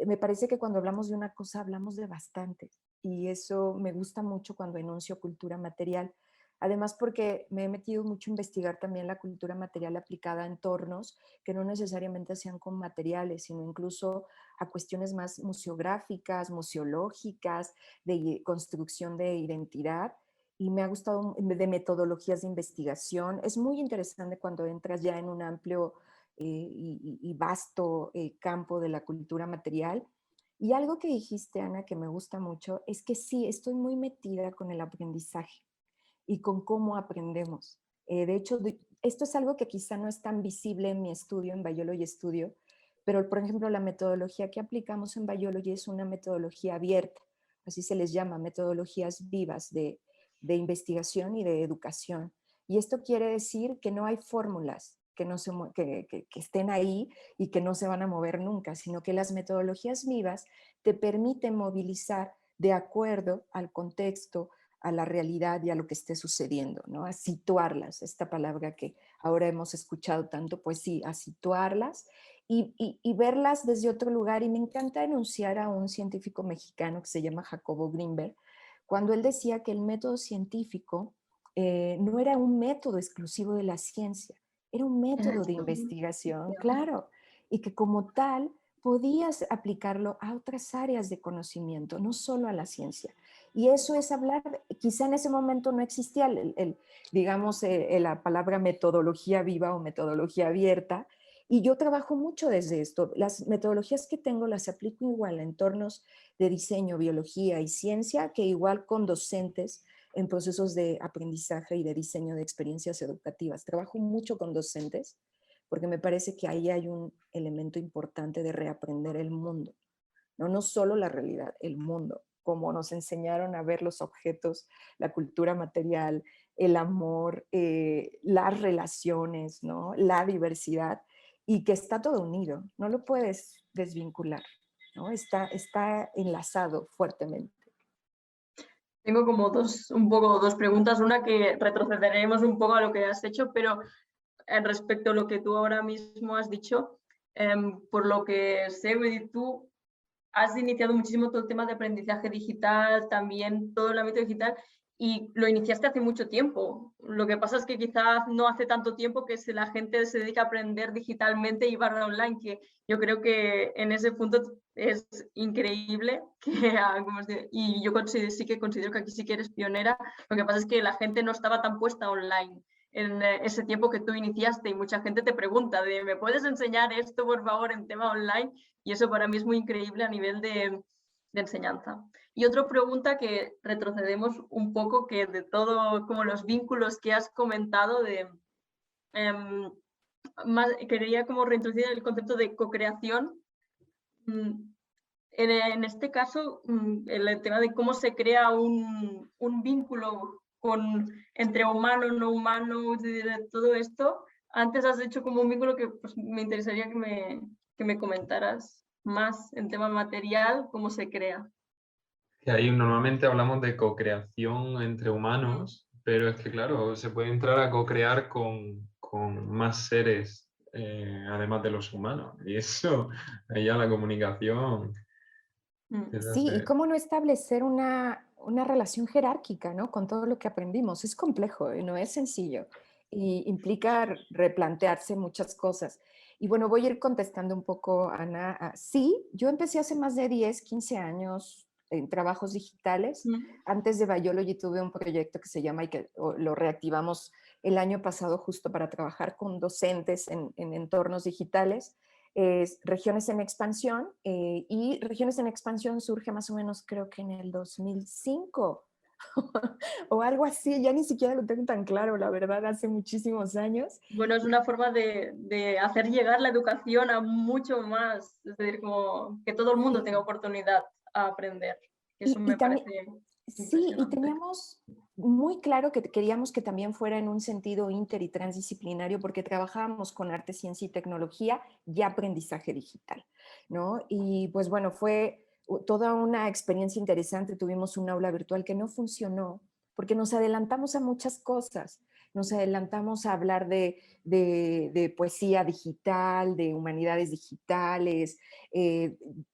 me parece que cuando hablamos de una cosa, hablamos de bastantes. Y eso me gusta mucho cuando enuncio cultura material. Además, porque me he metido mucho a investigar también la cultura material aplicada a entornos que no necesariamente sean con materiales, sino incluso a cuestiones más museográficas, museológicas, de construcción de identidad. Y me ha gustado de metodologías de investigación. Es muy interesante cuando entras ya en un amplio y vasto campo de la cultura material. Y algo que dijiste, Ana, que me gusta mucho, es que sí, estoy muy metida con el aprendizaje y con cómo aprendemos. De hecho, esto es algo que quizá no es tan visible en mi estudio, en Biology Studio, pero por ejemplo la metodología que aplicamos en Biology es una metodología abierta, así se les llama, metodologías vivas de investigación y de educación. Y esto quiere decir que no hay fórmulas que, no se, que estén ahí y que no se van a mover nunca, sino que las metodologías vivas te permiten movilizar de acuerdo al contexto, a la realidad y a lo que esté sucediendo, ¿no? A situarlas, esta palabra que ahora hemos escuchado tanto, pues sí, a situarlas y verlas desde otro lugar. Y me encanta enunciar a un científico mexicano que se llama Jacobo Greenberg, cuando él decía que el método científico no era un método exclusivo de la ciencia, era un método de investigación, claro, y que como tal podías aplicarlo a otras áreas de conocimiento, no solo a la ciencia. Y eso es hablar, quizá en ese momento no existía digamos, la palabra metodología viva o metodología abierta, y yo trabajo mucho desde esto. Las metodologías que tengo las aplico igual a entornos de diseño, biología y ciencia, que igual con docentes en procesos de aprendizaje y de diseño de experiencias educativas. Trabajo mucho con docentes porque me parece que ahí hay un elemento importante de reaprender el mundo, no, no solo la realidad, el mundo, como nos enseñaron a ver los objetos, la cultura material, el amor, las relaciones, ¿no? La diversidad, y que está todo unido, no lo puedes desvincular, ¿no? Está enlazado fuertemente. Tengo como un poco dos preguntas. Una que retrocederemos un poco a lo que has hecho, pero respecto a lo que tú ahora mismo has dicho, por lo que sé, tú has iniciado muchísimo todo el tema de aprendizaje digital, también todo el ámbito digital, y lo iniciaste hace mucho tiempo. Lo que pasa es que quizás no hace tanto tiempo que la gente se dedica a aprender digitalmente y barra online, que yo creo que en ese punto es increíble. Y yo sí que considero que aquí sí que eres pionera. Lo que pasa es que la gente no estaba tan puesta online en ese tiempo que tú iniciaste, y mucha gente te pregunta ¿me puedes enseñar esto, por favor, en tema online? Y eso para mí es muy increíble a nivel de enseñanza. Y otra pregunta que retrocedemos un poco, que de todo, como los vínculos que has comentado, quería como reintroducir el concepto de co-creación. En este caso, el tema de cómo se crea un vínculo entre humano, no humano, de todo esto. Antes has hecho como un vínculo que pues, me interesaría que me comentaras más en tema material, cómo se crea. Que ahí normalmente hablamos de co-creación entre humanos, pero es que claro, se puede entrar a co-crear con más seres, además de los humanos. Y eso, ahí ya la comunicación. Sí, y cómo no establecer una relación jerárquica, ¿no? Con todo lo que aprendimos. Es complejo, no es sencillo. Y implica replantearse muchas cosas. Y bueno, voy a ir contestando un poco, Ana. Sí, yo empecé hace más de 10, 15 años en trabajos digitales. Antes de Biology tuve un proyecto que se llama, y que lo reactivamos el año pasado justo para trabajar con docentes en entornos digitales. Es Regiones en Expansión, y Regiones en Expansión surge más o menos creo que en el 2005 o algo así, ya ni siquiera lo tengo tan claro, la verdad, hace muchísimos años. Bueno, es una forma de hacer llegar la educación a mucho más, es decir, como que todo el mundo tenga oportunidad a aprender. Eso me también, parece sí, y impresionante. teníamos muy claro que queríamos que también fuera en un sentido inter y transdisciplinario, porque trabajábamos con arte, ciencia y tecnología y aprendizaje digital, ¿no? Y pues bueno, fue toda una experiencia interesante. Tuvimos un aula virtual que no funcionó porque nos adelantamos a muchas cosas. Nos adelantamos a hablar de poesía digital, de humanidades digitales.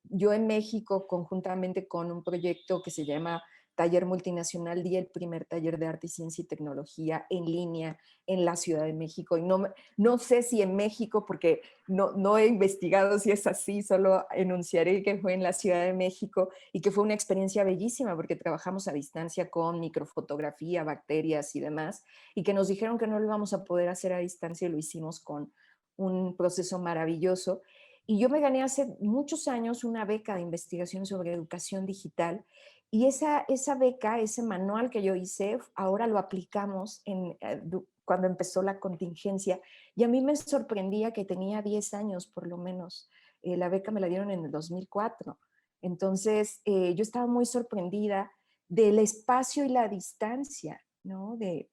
Yo en México, conjuntamente con un proyecto que se llama Taller Multinacional, di el primer taller de arte y ciencia y tecnología en línea en la Ciudad de México. Y no sé si en México, porque no he investigado si es así, solo enunciaré que fue en la Ciudad de México y que fue una experiencia bellísima porque trabajamos a distancia con microfotografía, bacterias y demás, y que nos dijeron que no lo íbamos a poder hacer a distancia y lo hicimos con un proceso maravilloso. Y yo me gané hace muchos años una beca de investigación sobre educación digital y esa beca, ese manual que yo hice, ahora lo aplicamos cuando empezó la contingencia y a mí me sorprendía que tenía 10 años por lo menos. La beca me la dieron en el 2004. Entonces, yo estaba muy sorprendida del espacio y la distancia, ¿no? De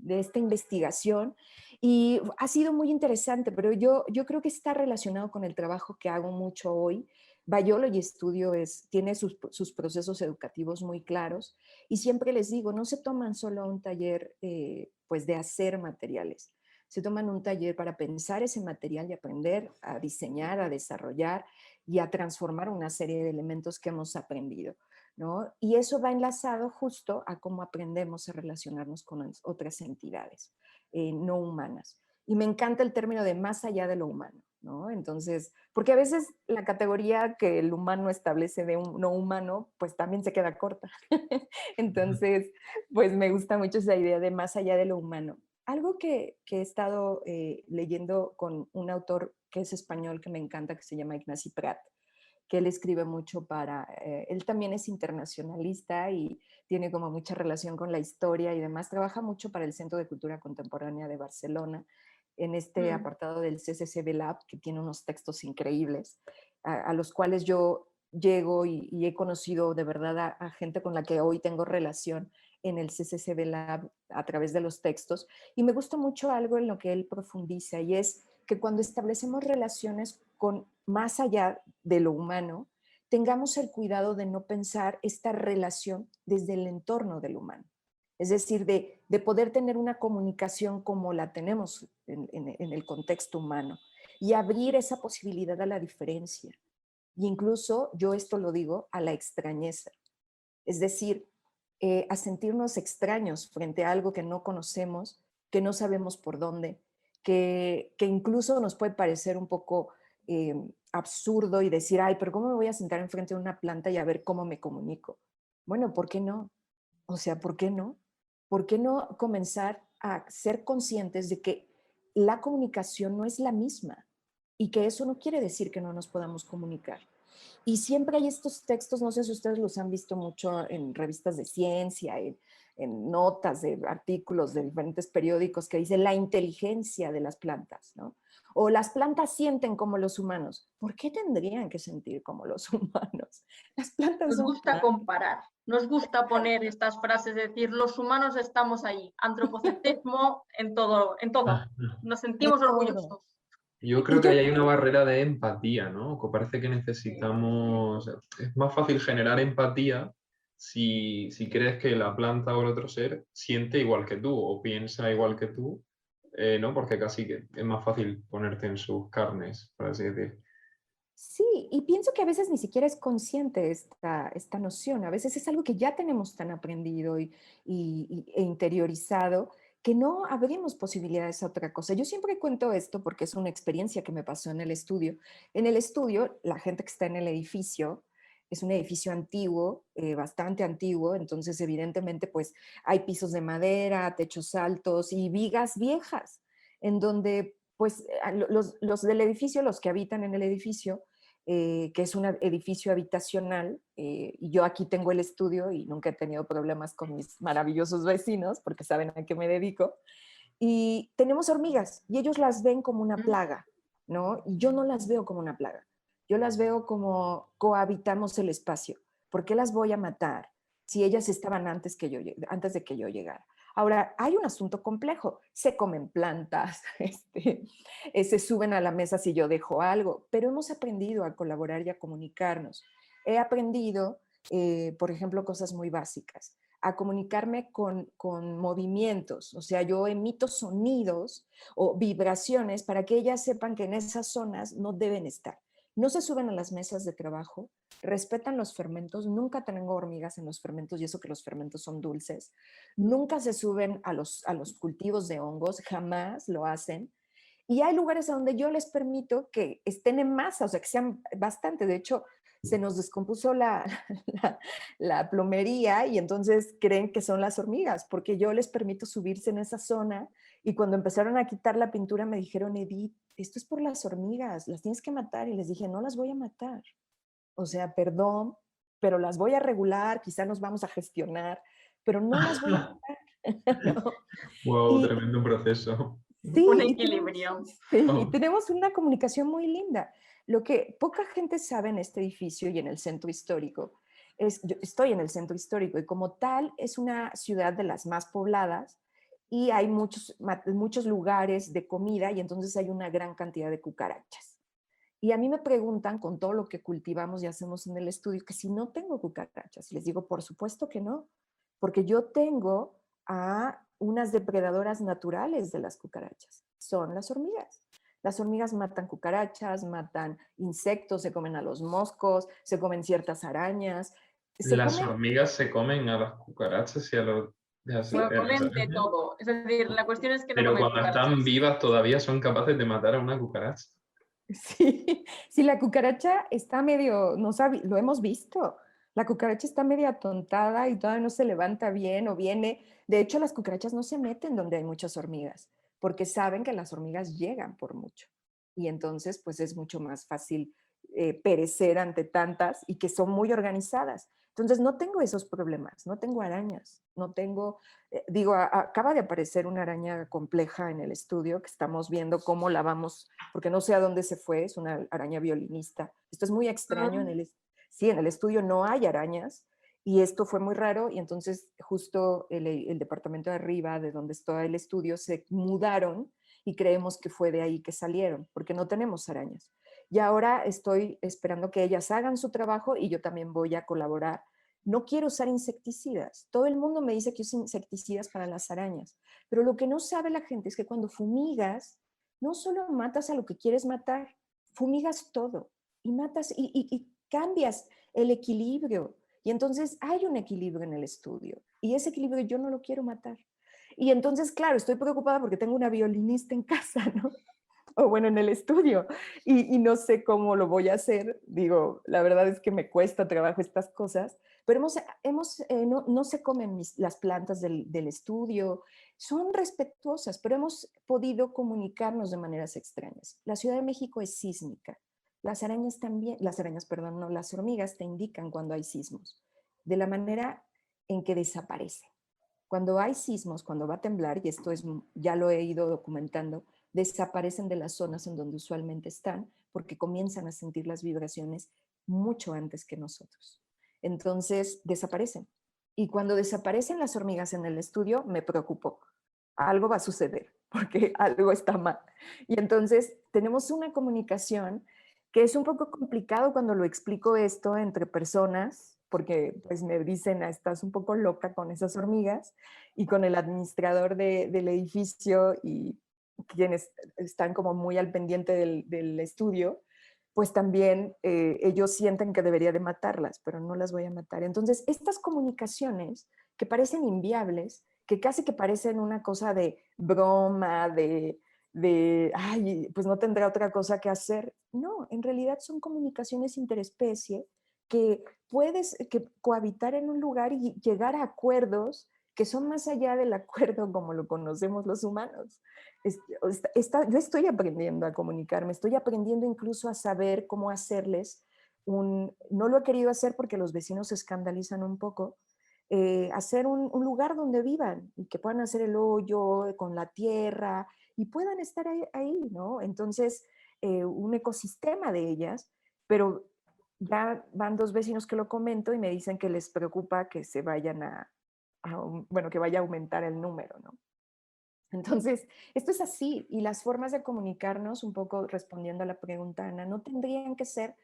esta investigación y ha sido muy interesante, pero yo creo que está relacionado con el trabajo que hago mucho hoy. Biology Studio tiene sus procesos educativos muy claros y siempre les digo, no se toman solo un taller pues de hacer materiales, se toman un taller para pensar ese material y aprender a diseñar, a desarrollar y a transformar una serie de elementos que hemos aprendido, ¿no? Y eso va enlazado justo a cómo aprendemos a relacionarnos con otras entidades no humanas. Y me encanta el término de más allá de lo humano, ¿no? Entonces, porque a veces la categoría que el humano establece de un no humano, pues también se queda corta. Entonces, pues me gusta mucho esa idea de más allá de lo humano. Algo que he estado leyendo con un autor que es español que me encanta, que se llama Ignacy Prat, que él escribe mucho él también es internacionalista y tiene como mucha relación con la historia y demás, trabaja mucho para el Centro de Cultura Contemporánea de Barcelona, en este apartado del CCCB Lab, que tiene unos textos increíbles, a los cuales yo llego y he conocido de verdad a gente con la que hoy tengo relación en el CCCB Lab a través de los textos, y me gusta mucho algo en lo que él profundiza, y es que cuando establecemos relaciones con más allá de lo humano, tengamos el cuidado de no pensar esta relación desde el entorno del humano. Es decir, de poder tener una comunicación como la tenemos en el contexto humano y abrir esa posibilidad a la diferencia. Y incluso, yo esto lo digo, a la extrañeza. Es decir, a sentirnos extraños frente a algo que no conocemos, que no sabemos por dónde, que incluso nos puede parecer un poco absurdo y decir, ay, pero ¿cómo me voy a sentar enfrente de una planta y a ver cómo me comunico? Bueno, ¿por qué no? O sea, ¿por qué no? ¿Por qué no comenzar a ser conscientes de que la comunicación no es la misma y que eso no quiere decir que no nos podamos comunicar? Y siempre hay estos textos, no sé si ustedes los han visto mucho en revistas de ciencia, en notas de artículos de diferentes periódicos que dicen la inteligencia de las plantas, ¿no? O las plantas sienten como los humanos. ¿Por qué tendrían que sentir como los humanos? Las plantas Nos son gusta plantas. comparar, nos gusta poner estas frases, decir, los humanos estamos ahí, antropocentrismo en todo, nos De sentimos todo. orgullosos. Yo Y creo que yo ahí hay una barrera de empatía, ¿no? Que parece que necesitamos... Es más fácil generar empatía si crees que la planta o el otro ser siente igual que tú o piensa igual que tú, ¿no? Porque casi que es más fácil ponerte en sus carnes, por así decir. sí, y pienso que a veces ni siquiera es consciente esta noción, a veces es algo que ya tenemos tan aprendido e interiorizado que no abrimos posibilidades a otra cosa. Yo siempre cuento esto porque es una experiencia que me pasó en el estudio. En el estudio, la gente que está en el edificio, es un edificio antiguo, bastante antiguo, entonces evidentemente pues hay pisos de madera, techos altos y vigas viejas, en donde pues los del edificio, los que habitan en el edificio, que es un edificio habitacional, y yo aquí tengo el estudio y nunca he tenido problemas con mis maravillosos vecinos porque saben a qué me dedico, y tenemos hormigas y ellos las ven como una plaga, ¿no? Y yo no las veo como una plaga, yo las veo como cohabitamos el espacio. ¿Por qué las voy a matar si ellas estaban antes de que yo llegara? Ahora, hay un asunto complejo. Se comen plantas, se suben a la mesa si yo dejo algo, pero hemos aprendido a colaborar y a comunicarnos. He aprendido, por ejemplo, cosas muy básicas, a comunicarme con movimientos, o sea, yo emito sonidos o vibraciones para que ellas sepan que en esas zonas no deben estar. No se suben a las mesas de trabajo, respetan los fermentos, nunca tengo hormigas en los fermentos y eso que los fermentos son dulces, nunca se suben a los cultivos de hongos, jamás lo hacen. Y hay lugares a donde yo les permito que estén en masa, o sea, que sean bastante. De hecho, se nos descompuso la plomería y entonces creen que son las hormigas, porque yo les permito subirse en esa zona y cuando empezaron a quitar la pintura me dijeron, Edith, esto es por las hormigas, las tienes que matar. Y les dije, no las voy a matar. O sea, perdón, pero las voy a regular, quizá nos vamos a gestionar, pero no las voy a matar. ¿No? Wow, Y, tremendo proceso. Un sí, equilibrio. sí, y Oh, tenemos una comunicación muy linda. Lo que poca gente sabe en este edificio y en el centro histórico es, yo estoy en el centro histórico y como tal es una ciudad de las más pobladas y hay muchos lugares de comida y entonces hay una gran cantidad de cucarachas. Y a mí me preguntan con todo lo que cultivamos y hacemos en el estudio que si no tengo cucarachas. Y les digo, por supuesto que no, porque yo tengo a unas depredadoras naturales de las cucarachas. Son las hormigas. Las hormigas matan cucarachas, matan insectos, se comen a los moscos, se comen ciertas arañas, se las comen. hormigas se comen a las cucarachas y a Bueno, las comen de arañas, todo. Es decir, la cuestión es que no pero comen cuando están cucarachas. vivas todavía son capaces de matar a una cucaracha. Sí, sí, la cucaracha está medio, no sabe, lo hemos visto. La cucaracha está medio atontada y todavía no se levanta bien o viene. De hecho, las cucarachas no se meten donde hay muchas hormigas, porque saben que las hormigas llegan por mucho. Y entonces, pues es mucho más fácil perecer ante tantas y que son muy organizadas. Entonces, no tengo esos problemas, no tengo arañas, no tengo, digo, acaba de aparecer una araña compleja en el estudio que estamos viendo cómo la vamos porque no sé a dónde se fue, es una araña violinista. Esto es muy extraño, Mm. sí, en el estudio no hay arañas y esto fue muy raro y entonces justo el departamento de arriba de donde está el estudio se mudaron y creemos que fue de ahí que salieron, porque no tenemos arañas. Y ahora estoy esperando que ellas hagan su trabajo y yo también voy a colaborar. No quiero usar insecticidas. Todo el mundo me dice que uso insecticidas para las arañas, pero lo que no sabe la gente es que cuando fumigas, no solo matas a lo que quieres matar, fumigas todo y matas y cambias el equilibrio. Y entonces hay un equilibrio en el estudio y ese equilibrio yo no lo quiero matar. Y entonces, claro, estoy preocupada porque tengo una violinista en casa, ¿no? O bueno, en el estudio, y no sé cómo lo voy a hacer. Digo, la verdad es que me cuesta trabajo estas cosas, pero no se comen las plantas del estudio, son respetuosas, pero hemos podido comunicarnos de maneras extrañas. La Ciudad de México es sísmica. Las arañas también, las arañas, perdón, no, las hormigas te indican cuando hay sismos, de la manera en que desaparecen. Cuando hay sismos, cuando va a temblar, y esto es, ya lo he ido documentando, desaparecen de las zonas en donde usualmente están porque comienzan a sentir las vibraciones mucho antes que nosotros. Entonces, desaparecen. Y cuando desaparecen las hormigas en el estudio, me preocupo. Algo va a suceder porque algo está mal. Y entonces tenemos una comunicación que es un poco complicado cuando lo explico esto entre personas, porque pues me dicen, "Ah, estás un poco loca con esas hormigas", y con el administrador del edificio y quienes están como muy al pendiente del estudio, pues también ellos sienten que debería de matarlas, pero no las voy a matar. Entonces, estas comunicaciones que parecen inviables, que casi que parecen una cosa de broma, ay, pues no tendrá otra cosa que hacer. No, en realidad son comunicaciones interespecie que puedes cohabitar en un lugar y llegar a acuerdos que son más allá del acuerdo como lo conocemos los humanos. Yo estoy aprendiendo a comunicarme, estoy aprendiendo incluso a saber cómo hacerles no lo he querido hacer porque los vecinos se escandalizan un poco, hacer un lugar donde vivan y que puedan hacer el hoyo con la tierra y puedan estar ahí, ¿no? Entonces, un ecosistema de ellas, pero ya van dos vecinos que lo comento y me dicen que les preocupa que se vayan bueno, que vaya a aumentar el número, ¿no? Entonces, esto es así y las formas de comunicarnos, un poco respondiendo a la pregunta, Ana, no tendrían que ser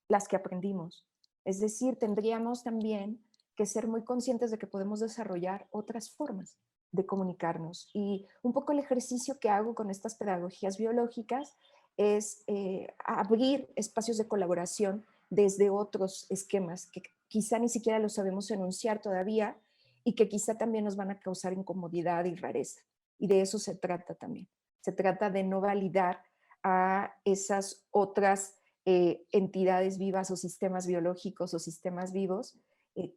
las que aprendimos. Es decir, tendríamos también que ser muy conscientes de que podemos desarrollar otras formas de comunicarnos. Y un poco el ejercicio que hago con estas pedagogías biológicas es abrir espacios de colaboración desde otros esquemas que quizá ni siquiera los sabemos enunciar todavía y que quizá también nos van a causar incomodidad y rareza. Y de eso se trata también. Se trata de no validar a esas otras entidades vivas o sistemas biológicos o sistemas vivos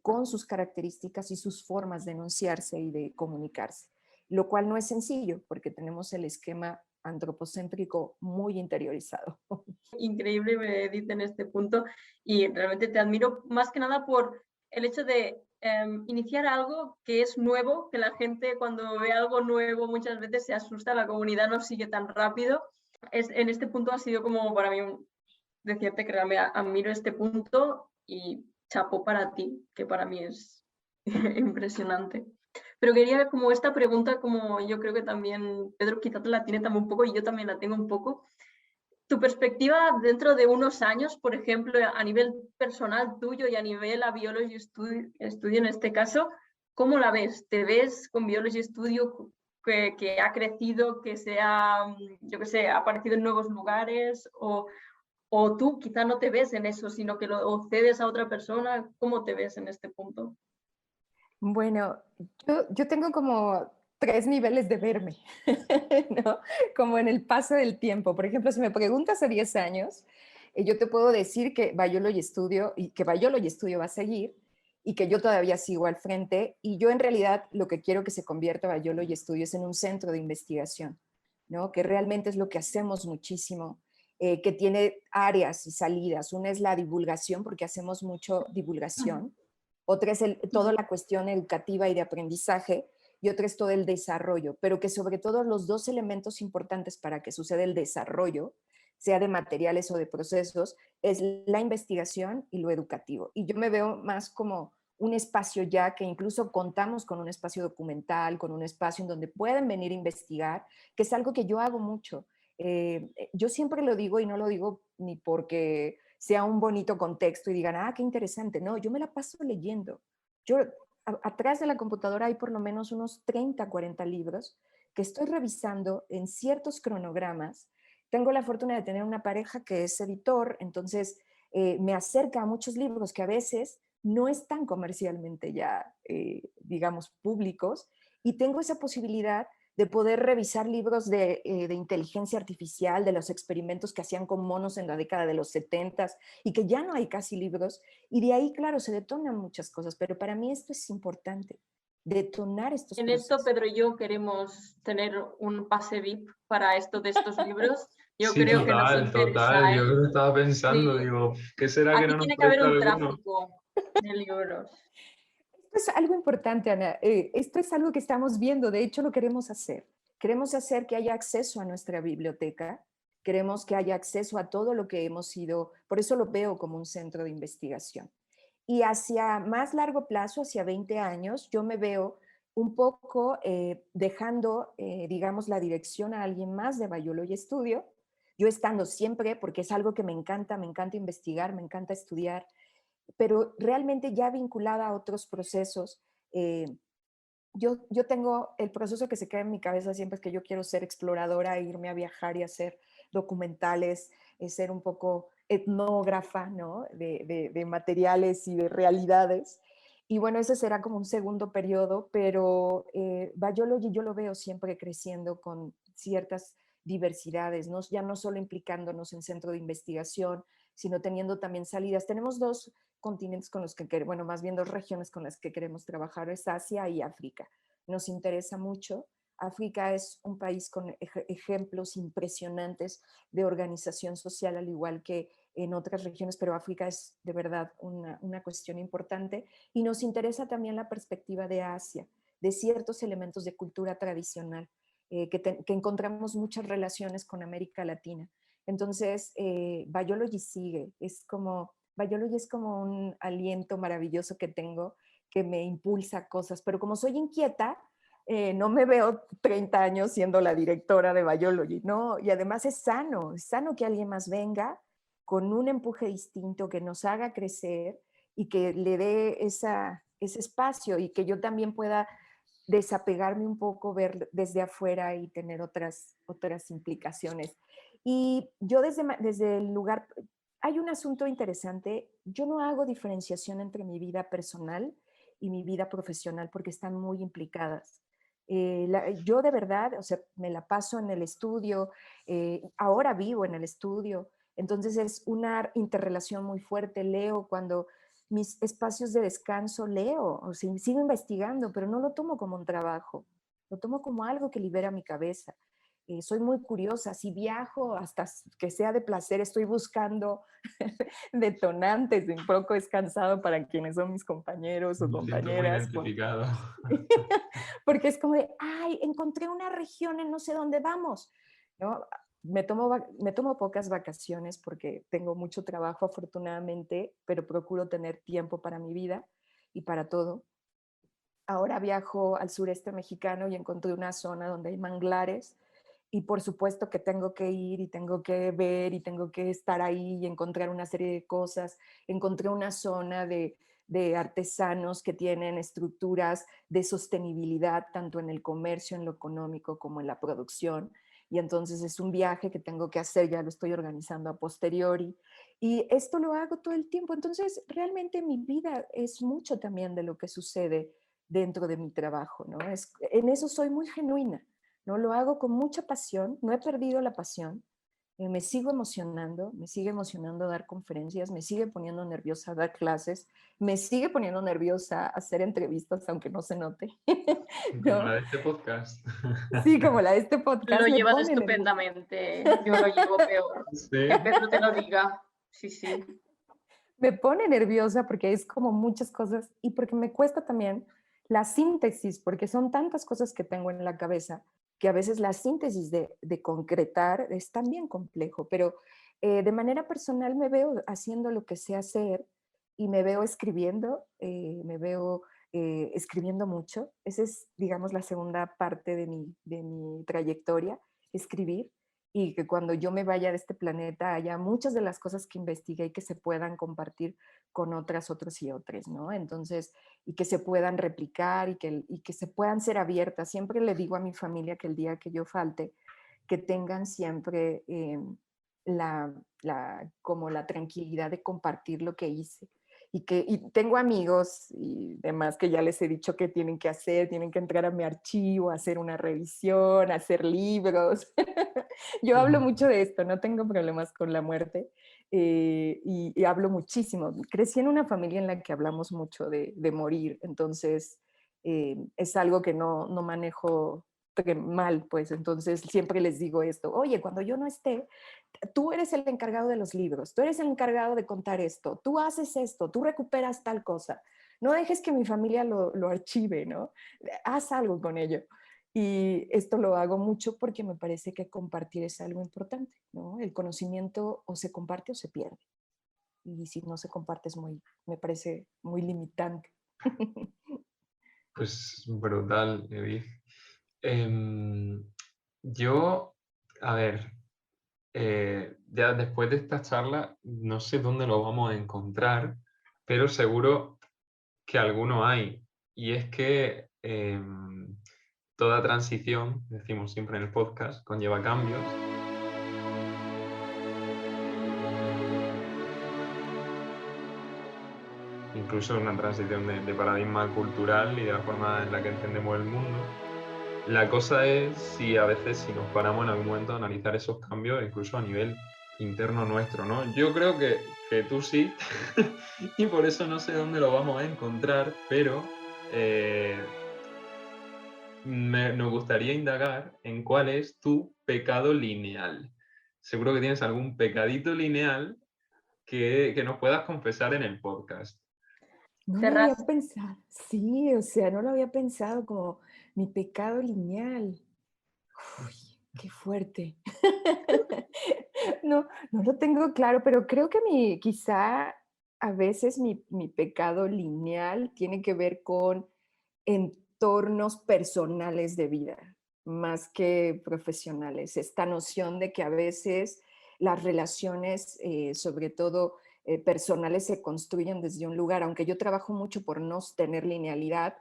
con sus características y sus formas de enunciarse y de comunicarse, lo cual no es sencillo porque tenemos el esquema antropocéntrico muy interiorizado. Increíble, me dice en este punto, y realmente te admiro más que nada por el hecho de iniciar algo que es nuevo, que la gente cuando ve algo nuevo muchas veces se asusta, la comunidad no sigue tan rápido. En este punto ha sido como para mí decirte que realmente admiro este punto y chapo para ti, que para mí es impresionante. Pero quería como esta pregunta, como yo creo que también Pedro quizá te la tiene también un poco y yo también la tengo un poco. Tu perspectiva dentro de unos años, por ejemplo, a nivel personal tuyo y a nivel a Biology Studio en este caso, ¿cómo la ves? ¿Te ves con Biology Studio que ha crecido, que se ha, yo qué sé, ha aparecido en nuevos lugares? ¿O tú quizá no te ves en eso, sino que lo cedes a otra persona? ¿Cómo te ves en este punto? Bueno, yo tengo como 3 niveles de verme, ¿no? Como en el paso del tiempo. Por ejemplo, si me preguntas hace 10 años, yo te puedo decir que Biology Studio y que Biology Studio va a seguir y que yo todavía sigo al frente y yo en realidad lo que quiero que se convierta Biology Studio es en un centro de investigación, ¿no? Que realmente es lo que hacemos muchísimo, que tiene áreas y salidas. Una es la divulgación, porque hacemos mucho divulgación. Otra es toda la cuestión educativa y de aprendizaje, y otra es todo el desarrollo, pero que sobre todo los dos elementos importantes para que suceda el desarrollo, sea de materiales o de procesos, es la investigación y lo educativo. Y yo me veo más como un espacio ya que incluso contamos con un espacio documental, con un espacio en donde pueden venir a investigar, que es algo que yo hago mucho. Yo siempre lo digo y no lo digo ni porque sea un bonito contexto y digan, ah, qué interesante. No, yo me la paso leyendo. Yo, atrás de la computadora hay por lo menos unos 30, 40 libros que estoy revisando en ciertos cronogramas. Tengo la fortuna de tener una pareja que es editor, entonces me acerca a muchos libros que a veces no están comercialmente ya, digamos, públicos, y tengo esa posibilidad de poder revisar libros de inteligencia artificial, de los experimentos que hacían con monos en la década de los 70 y que ya no hay casi libros. Y de ahí, claro, se detonan muchas cosas, pero para mí esto es importante, detonar estos En esto, procesos. Pedro y yo queremos tener un pase VIP para esto de estos libros. Yo Sí, creo que nos total, total. interesa, Yo ¿eh? lo estaba pensando, Sí. digo, ¿qué será que Aquí no nos tiene que haber presta un alguno? tráfico de libros. Esto es algo importante, Ana. Esto es algo que estamos viendo, de hecho lo queremos hacer. Queremos hacer que haya acceso a nuestra biblioteca, queremos que haya acceso a todo lo que hemos ido, por eso lo veo como un centro de investigación. Y hacia más largo plazo, hacia 20 años, yo me veo un poco dejando, digamos, la dirección a alguien más de Biology Studio, yo estando siempre, porque es algo que me encanta investigar, me encanta estudiar, pero realmente ya vinculada a otros procesos. Yo tengo el proceso que se queda en mi cabeza siempre es que yo quiero ser exploradora, irme a viajar y hacer documentales, ser un poco etnógrafa, ¿no? De materiales y de realidades. Y bueno, ese será como un segundo periodo, pero Biology yo lo veo siempre creciendo con ciertas diversidades, ¿no? Ya no solo implicándonos en centro de investigación, sino teniendo también salidas. Tenemos dos continentes con los que queremos, bueno, más bien dos regiones con las que queremos trabajar, es Asia y África. Nos interesa mucho. África es un país con ejemplos impresionantes de organización social, al igual que en otras regiones, pero África es de verdad una cuestión importante. Y nos interesa también la perspectiva de Asia, de ciertos elementos de cultura tradicional, que encontramos muchas relaciones con América Latina. Entonces, Biology sigue, Biology es como un aliento maravilloso que tengo que me impulsa a cosas, pero como soy inquieta, no me veo 30 años siendo la directora de Biology, ¿no? Y además es sano que alguien más venga con un empuje distinto que nos haga crecer y que le dé ese espacio y que yo también pueda desapegarme un poco, ver desde afuera y tener otras implicaciones. Y yo desde el lugar, hay un asunto interesante, yo no hago diferenciación entre mi vida personal y mi vida profesional porque están muy implicadas. Yo de verdad, o sea, me la paso en el estudio, ahora vivo en el estudio, Entonces es una interrelación muy fuerte. Leo cuando mis espacios de descanso, leo, o sea, sigo investigando, pero no lo tomo como un trabajo, lo tomo como algo que libera mi cabeza. Soy muy curiosa, si viajo hasta que sea de placer, estoy buscando detonantes, un poco es cansado para quienes son mis compañeros o Me siento muy compañeras, identificado. porque es como de, ay, encontré una región en no sé dónde vamos, ¿no? Me tomo pocas vacaciones porque tengo mucho trabajo afortunadamente, pero procuro tener tiempo para mi vida y para todo. Ahora viajo al sureste mexicano y encontré una zona donde hay manglares y por supuesto que tengo que ir y tengo que ver y tengo que estar ahí y encontrar una serie de cosas. Encontré una zona de artesanos que tienen estructuras de sostenibilidad tanto en el comercio, en lo económico como en la producción. Y entonces es un viaje que tengo que hacer, ya lo estoy organizando a posteriori. Y esto lo hago todo el tiempo. Entonces realmente mi vida es mucho también de lo que sucede dentro de mi trabajo, ¿no? En eso soy muy genuina, ¿no? Lo hago con mucha pasión, no he perdido la pasión, me sigue emocionando dar conferencias, me sigue poniendo nerviosa dar clases, me sigue poniendo nerviosa hacer entrevistas, aunque no se note, Como ¿no? la de este podcast. Sí, como la de este Lo podcast me llevas pone nerviosa. estupendamente, yo lo llevo peor. Que Sí. Pedro te lo diga. Sí, sí. Me pone nerviosa porque es como muchas cosas y porque me cuesta también la síntesis, porque son tantas cosas que tengo en la cabeza que a veces la síntesis de concretar es también complejo, pero de manera personal me veo haciendo lo que sé hacer y me veo escribiendo mucho. Esa es, digamos, la segunda parte de mi trayectoria, escribir y que cuando yo me vaya de este planeta haya muchas de las cosas que investigué y que se puedan compartir con otras, otros y otras, ¿no? Entonces, y que se puedan replicar y que se puedan ser abiertas. Siempre le digo a mi familia que el día que yo falte, que tengan siempre la, como la tranquilidad de compartir lo que hice. Y tengo amigos y demás que ya les he dicho que tienen que hacer, tienen que entrar a mi archivo, hacer una revisión, hacer libros. Yo hablo mucho de esto, no tengo problemas con la muerte y hablo muchísimo. Crecí en una familia en la que hablamos mucho de morir, entonces es algo que no manejo mal, pues entonces siempre les digo esto, oye, cuando yo no esté, tú eres el encargado de los libros, tú eres el encargado de contar esto, tú haces esto, tú recuperas tal cosa, no dejes que mi familia lo archive, ¿no? Haz algo con ello. Y esto lo hago mucho porque me parece que compartir es algo importante, ¿no? El conocimiento o se comparte o se pierde. Y si no se comparte es muy, me parece muy limitante. Pues brutal, Edith. Em, yo, a ver, ya después de esta charla, no sé dónde lo vamos a encontrar, pero seguro que alguno hay. Y es que toda transición, decimos siempre en el podcast, conlleva cambios. Incluso una transición de paradigma cultural y de la forma en la que entendemos el mundo. La cosa es si a veces si nos paramos en algún momento a analizar esos cambios, incluso a nivel interno nuestro, ¿no? Yo creo que tú sí, y por eso no sé dónde lo vamos a encontrar, pero nos gustaría indagar en cuál es tu pecado lineal. Seguro que tienes algún pecadito lineal que nos puedas confesar en el podcast. No lo había Cerras. pensado, sí, o sea, no lo había pensado como mi pecado lineal. Uy, qué fuerte. No, no lo tengo claro, pero creo que quizá a veces mi pecado lineal tiene que ver con entornos personales de vida, más que profesionales. Esta noción de que a veces las relaciones, sobre todo personales, se construyen desde un lugar, aunque yo trabajo mucho por no tener linealidad,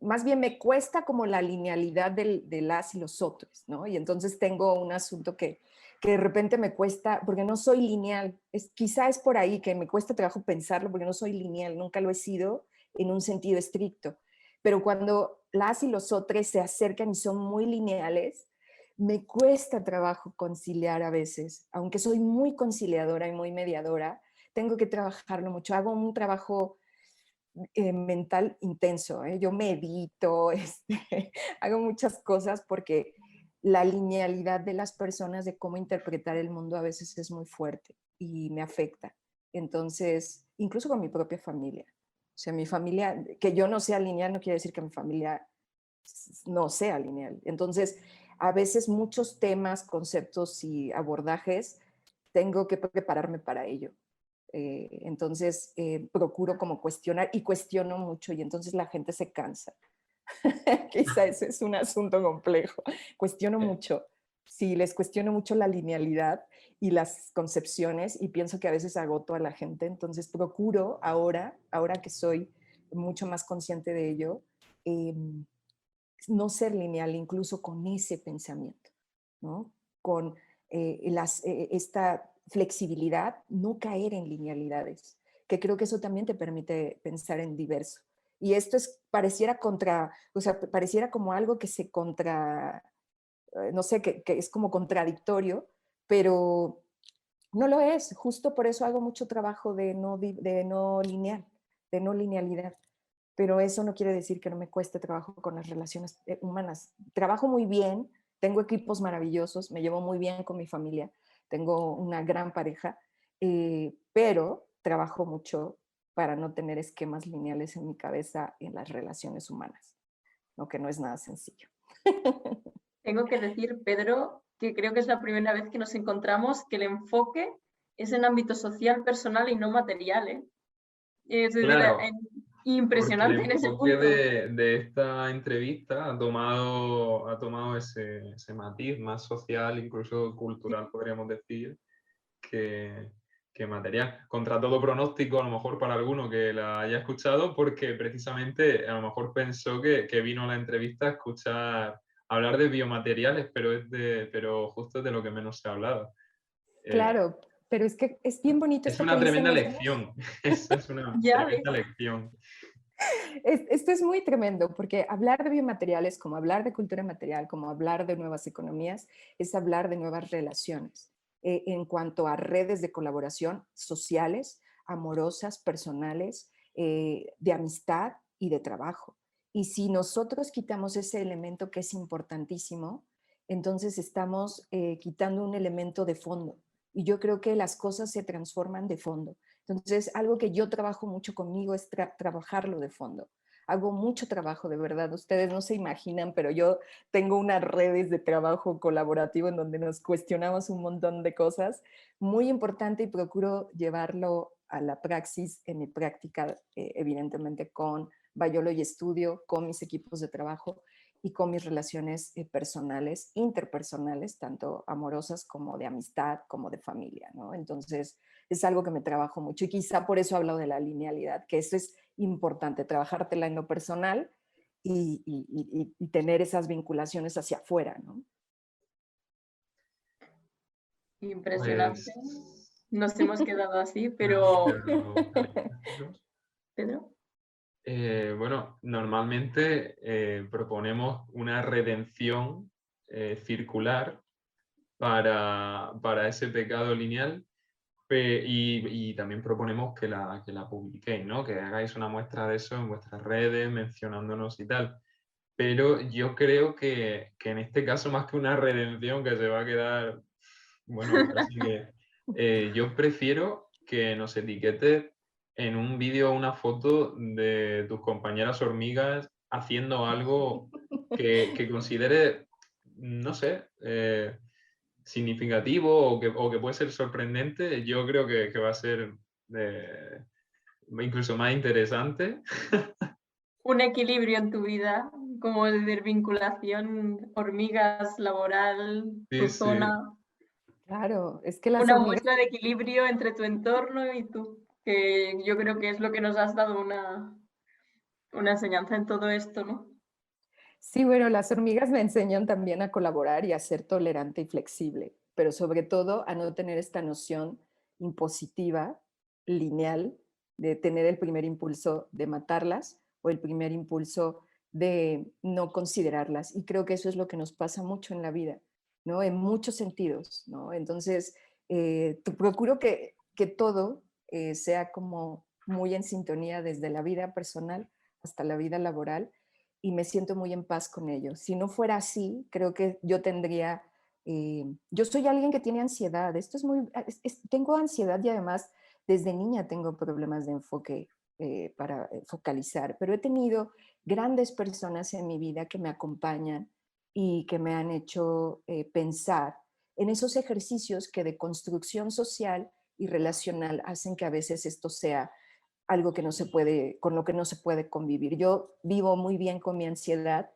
más bien me cuesta como la linealidad de las y los otros, ¿no? Y entonces tengo un asunto que de repente me cuesta, porque no soy lineal, quizá es por ahí que me cuesta trabajo pensarlo, porque no soy lineal, nunca lo he sido en un sentido estricto, pero cuando las y los otros se acercan y son muy lineales, me cuesta trabajo conciliar a veces, aunque soy muy conciliadora y muy mediadora, tengo que trabajarlo mucho. Hago un trabajo mental intenso, ¿eh? Yo medito, hago muchas cosas porque la linealidad de las personas de cómo interpretar el mundo a veces es muy fuerte y me afecta. Entonces, incluso con mi propia familia. O sea, mi familia, que yo no sea lineal no quiere decir que mi familia no sea lineal. Entonces, a veces muchos temas, conceptos y abordajes tengo que prepararme para ello. Entonces, procuro como cuestionar y cuestiono mucho y entonces la gente se cansa. Quizá ese es un asunto complejo. Cuestiono mucho. Sí, les cuestiono mucho la linealidad y las concepciones y pienso que a veces agoto a la gente. Entonces procuro ahora que soy mucho más consciente de ello, eh, no ser lineal incluso con ese pensamiento, ¿no? Con esta flexibilidad, no caer en linealidades, que creo que eso también te permite pensar en diverso. Y esto pareciera o sea, pareciera como algo que se no sé, que es como contradictorio, pero no lo es. Justo por eso hago mucho trabajo de no lineal, de no linealidad. Pero eso no quiere decir que no me cueste trabajo con las relaciones humanas. Trabajo muy bien, tengo equipos maravillosos, me llevo muy bien con mi familia, tengo una gran pareja, pero trabajo mucho para no tener esquemas lineales en mi cabeza en las relaciones humanas, lo que no es nada sencillo. Tengo que decir, Pedro, que creo que es la primera vez que nos encontramos que el enfoque es en ámbito social, personal y no material, ¿eh? Es decir, Claro, porque el impresionante en ese enfoque punto. de esta entrevista ha tomado ese matiz más social, incluso cultural, podríamos decir, que, que material. Contra todo pronóstico, a lo mejor para alguno que la haya escuchado, porque precisamente a lo mejor pensó que vino a la entrevista a escuchar hablar de biomateriales, pero justo es de lo que menos se ha hablado. Eh, Claro, pero es que es bien bonito es esto que una dicen tremenda los dos. lección, eso es una Ya ves. tremenda lección. Esto es muy tremendo porque hablar de biomateriales, como hablar de cultura material, como hablar de nuevas economías, es hablar de nuevas relaciones en cuanto a redes de colaboración sociales, amorosas, personales, de amistad y de trabajo. Y si nosotros quitamos ese elemento que es importantísimo, entonces estamos quitando un elemento de fondo. Y yo creo que las cosas se transforman de fondo. Entonces, algo que yo trabajo mucho conmigo es trabajarlo de fondo. Hago mucho trabajo, de verdad. Ustedes no se imaginan, pero yo tengo unas redes de trabajo colaborativo en donde nos cuestionamos un montón de cosas. Muy importante y procuro llevarlo a la praxis en mi práctica, evidentemente con Biology Studio, con mis equipos de trabajo y con mis relaciones personales, interpersonales, tanto amorosas como de amistad, como de familia, ¿no? Entonces, es algo que me trabajo mucho y quizá por eso hablo de la linealidad, que eso es importante, trabajártela en lo personal y tener esas vinculaciones hacia afuera, ¿no? Impresionante. Pues Nos hemos quedado así, nos hemos pero quedado calentitos. Pedro, Bueno, normalmente proponemos una redención circular para ese pecado lineal y también proponemos que la publiquéis, ¿no? Que hagáis una muestra de eso en vuestras redes, mencionándonos y tal. Pero yo creo que en este caso, más que una redención que se va a quedar, bueno, casi que yo prefiero que nos etiquetes en un vídeo o una foto de tus compañeras hormigas haciendo algo que considere, no sé, significativo o que puede ser sorprendente. Yo creo que va a ser eh, incluso más interesante. un equilibrio en tu vida, como el de vinculación, hormigas, laboral, tu Sí, sí. zona, Claro, es que las una hormigas, muestra de equilibrio entre tu entorno y tú, que yo creo que es lo que nos has dado una enseñanza en todo esto, ¿no? sí, bueno, las hormigas me enseñan también a colaborar y a ser tolerante y flexible, pero sobre todo a no tener esta noción impositiva, lineal, de tener el primer impulso de matarlas o el primer impulso de no considerarlas. Y creo que eso es lo que nos pasa mucho en la vida. ¿no? En muchos sentidos, ¿no? Entonces, procuro que todo sea como muy en sintonía desde la vida personal hasta la vida laboral y me siento muy en paz con ello. Si no fuera así, creo que yo tendría, yo soy alguien que tiene ansiedad, esto es muy, tengo ansiedad y además desde niña tengo problemas de enfoque para focalizar, pero he tenido grandes personas en mi vida que me acompañan y que me han hecho pensar en esos ejercicios que de construcción social y relacional hacen que a veces esto sea algo que no se puede, con lo que no se puede convivir. Yo vivo muy bien con mi ansiedad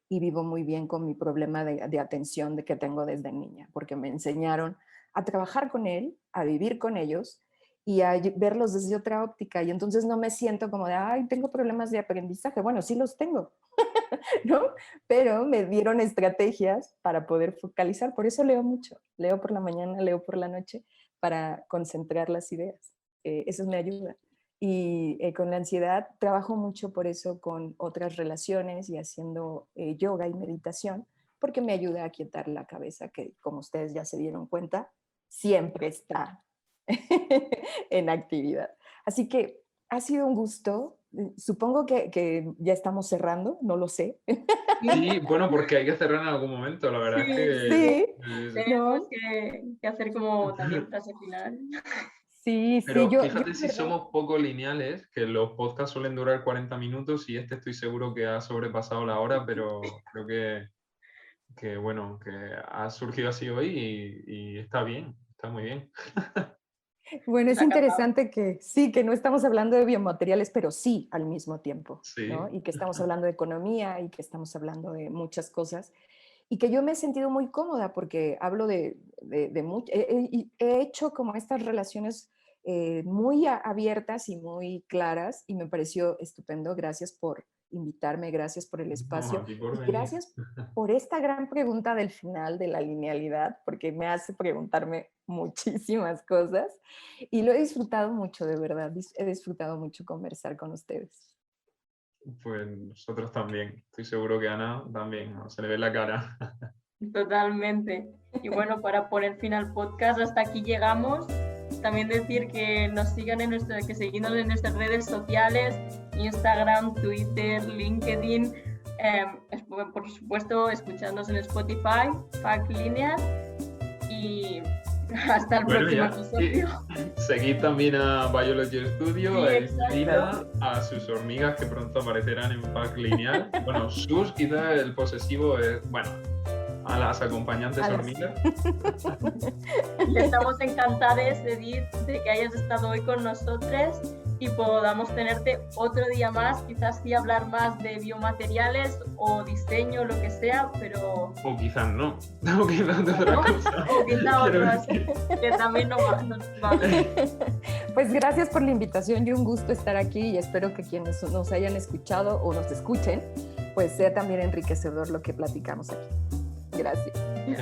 y vivo muy bien con mi problema de atención de que tengo desde niña, porque me enseñaron a trabajar con él, a vivir con ellos y a verlos desde otra óptica. Y entonces no me siento como de, ay, tengo problemas de aprendizaje. Bueno, sí los tengo, ¿no? Pero me dieron estrategias para poder focalizar. Por eso leo mucho. Leo por la mañana, leo por la noche para concentrar las ideas. Eso me ayuda. Y con la ansiedad trabajo mucho por eso con otras relaciones y haciendo yoga y meditación, porque me ayuda a quietar la cabeza, que como ustedes ya se dieron cuenta, siempre está en actividad. Así que ha sido un gusto. Supongo que ya estamos cerrando, no lo sé. Sí, bueno, porque hay que cerrar en algún momento, la verdad es que... Sí, Tenemos no, que hacer como también frase final. sí, Pero yo fíjate si ¿verdad? somos poco lineales, que los podcasts suelen durar 40 minutos y este estoy seguro que ha sobrepasado la hora, pero creo que bueno, que ha surgido así hoy y está bien, está muy bien. Bueno, Nos es ha encantado. interesante que sí, que no estamos hablando de biomateriales, pero sí al mismo tiempo, ¿no? Sí, Y que estamos hablando de economía y que estamos hablando de muchas cosas. Y que yo me he sentido muy cómoda porque hablo de mucho, he hecho como estas relaciones muy abiertas y muy claras y me pareció estupendo. Gracias por invitarme, gracias por el no, espacio aquí por y venir. gracias por esta gran pregunta del final de la linealidad, porque me hace preguntarme muchísimas cosas y lo he disfrutado mucho, de verdad. He disfrutado mucho conversar con ustedes. Pues nosotros también, estoy seguro que Ana también, ¿no? Se le ve la cara. Totalmente. Y bueno, para poner fin al podcast, hasta aquí llegamos. También decir que nos sigan que seguimos en nuestras redes sociales, Instagram, Twitter, LinkedIn. Por supuesto, escuchándonos en Spotify, Fac Lineal. Y hasta el Bueno, próximo ya, episodio. seguid también a Biology Studio, Sí, a exacto. Elvira, a sus hormigas que pronto aparecerán en Pack Lineal. Bueno, sus quizá el posesivo es, bueno, a las acompañantes hormigas. Y estamos encantados, Edith, de que hayas estado hoy con nosotros y podamos tenerte otro día más, quizás sí hablar más de biomateriales o diseño, lo que sea, pero... O quizás no, o quizás de otra cosa. O quizás otras, que también nos va bien. Pues gracias por la invitación y un gusto estar aquí y espero que quienes nos hayan escuchado o nos escuchen, pues sea también enriquecedor lo que platicamos aquí. Gracias.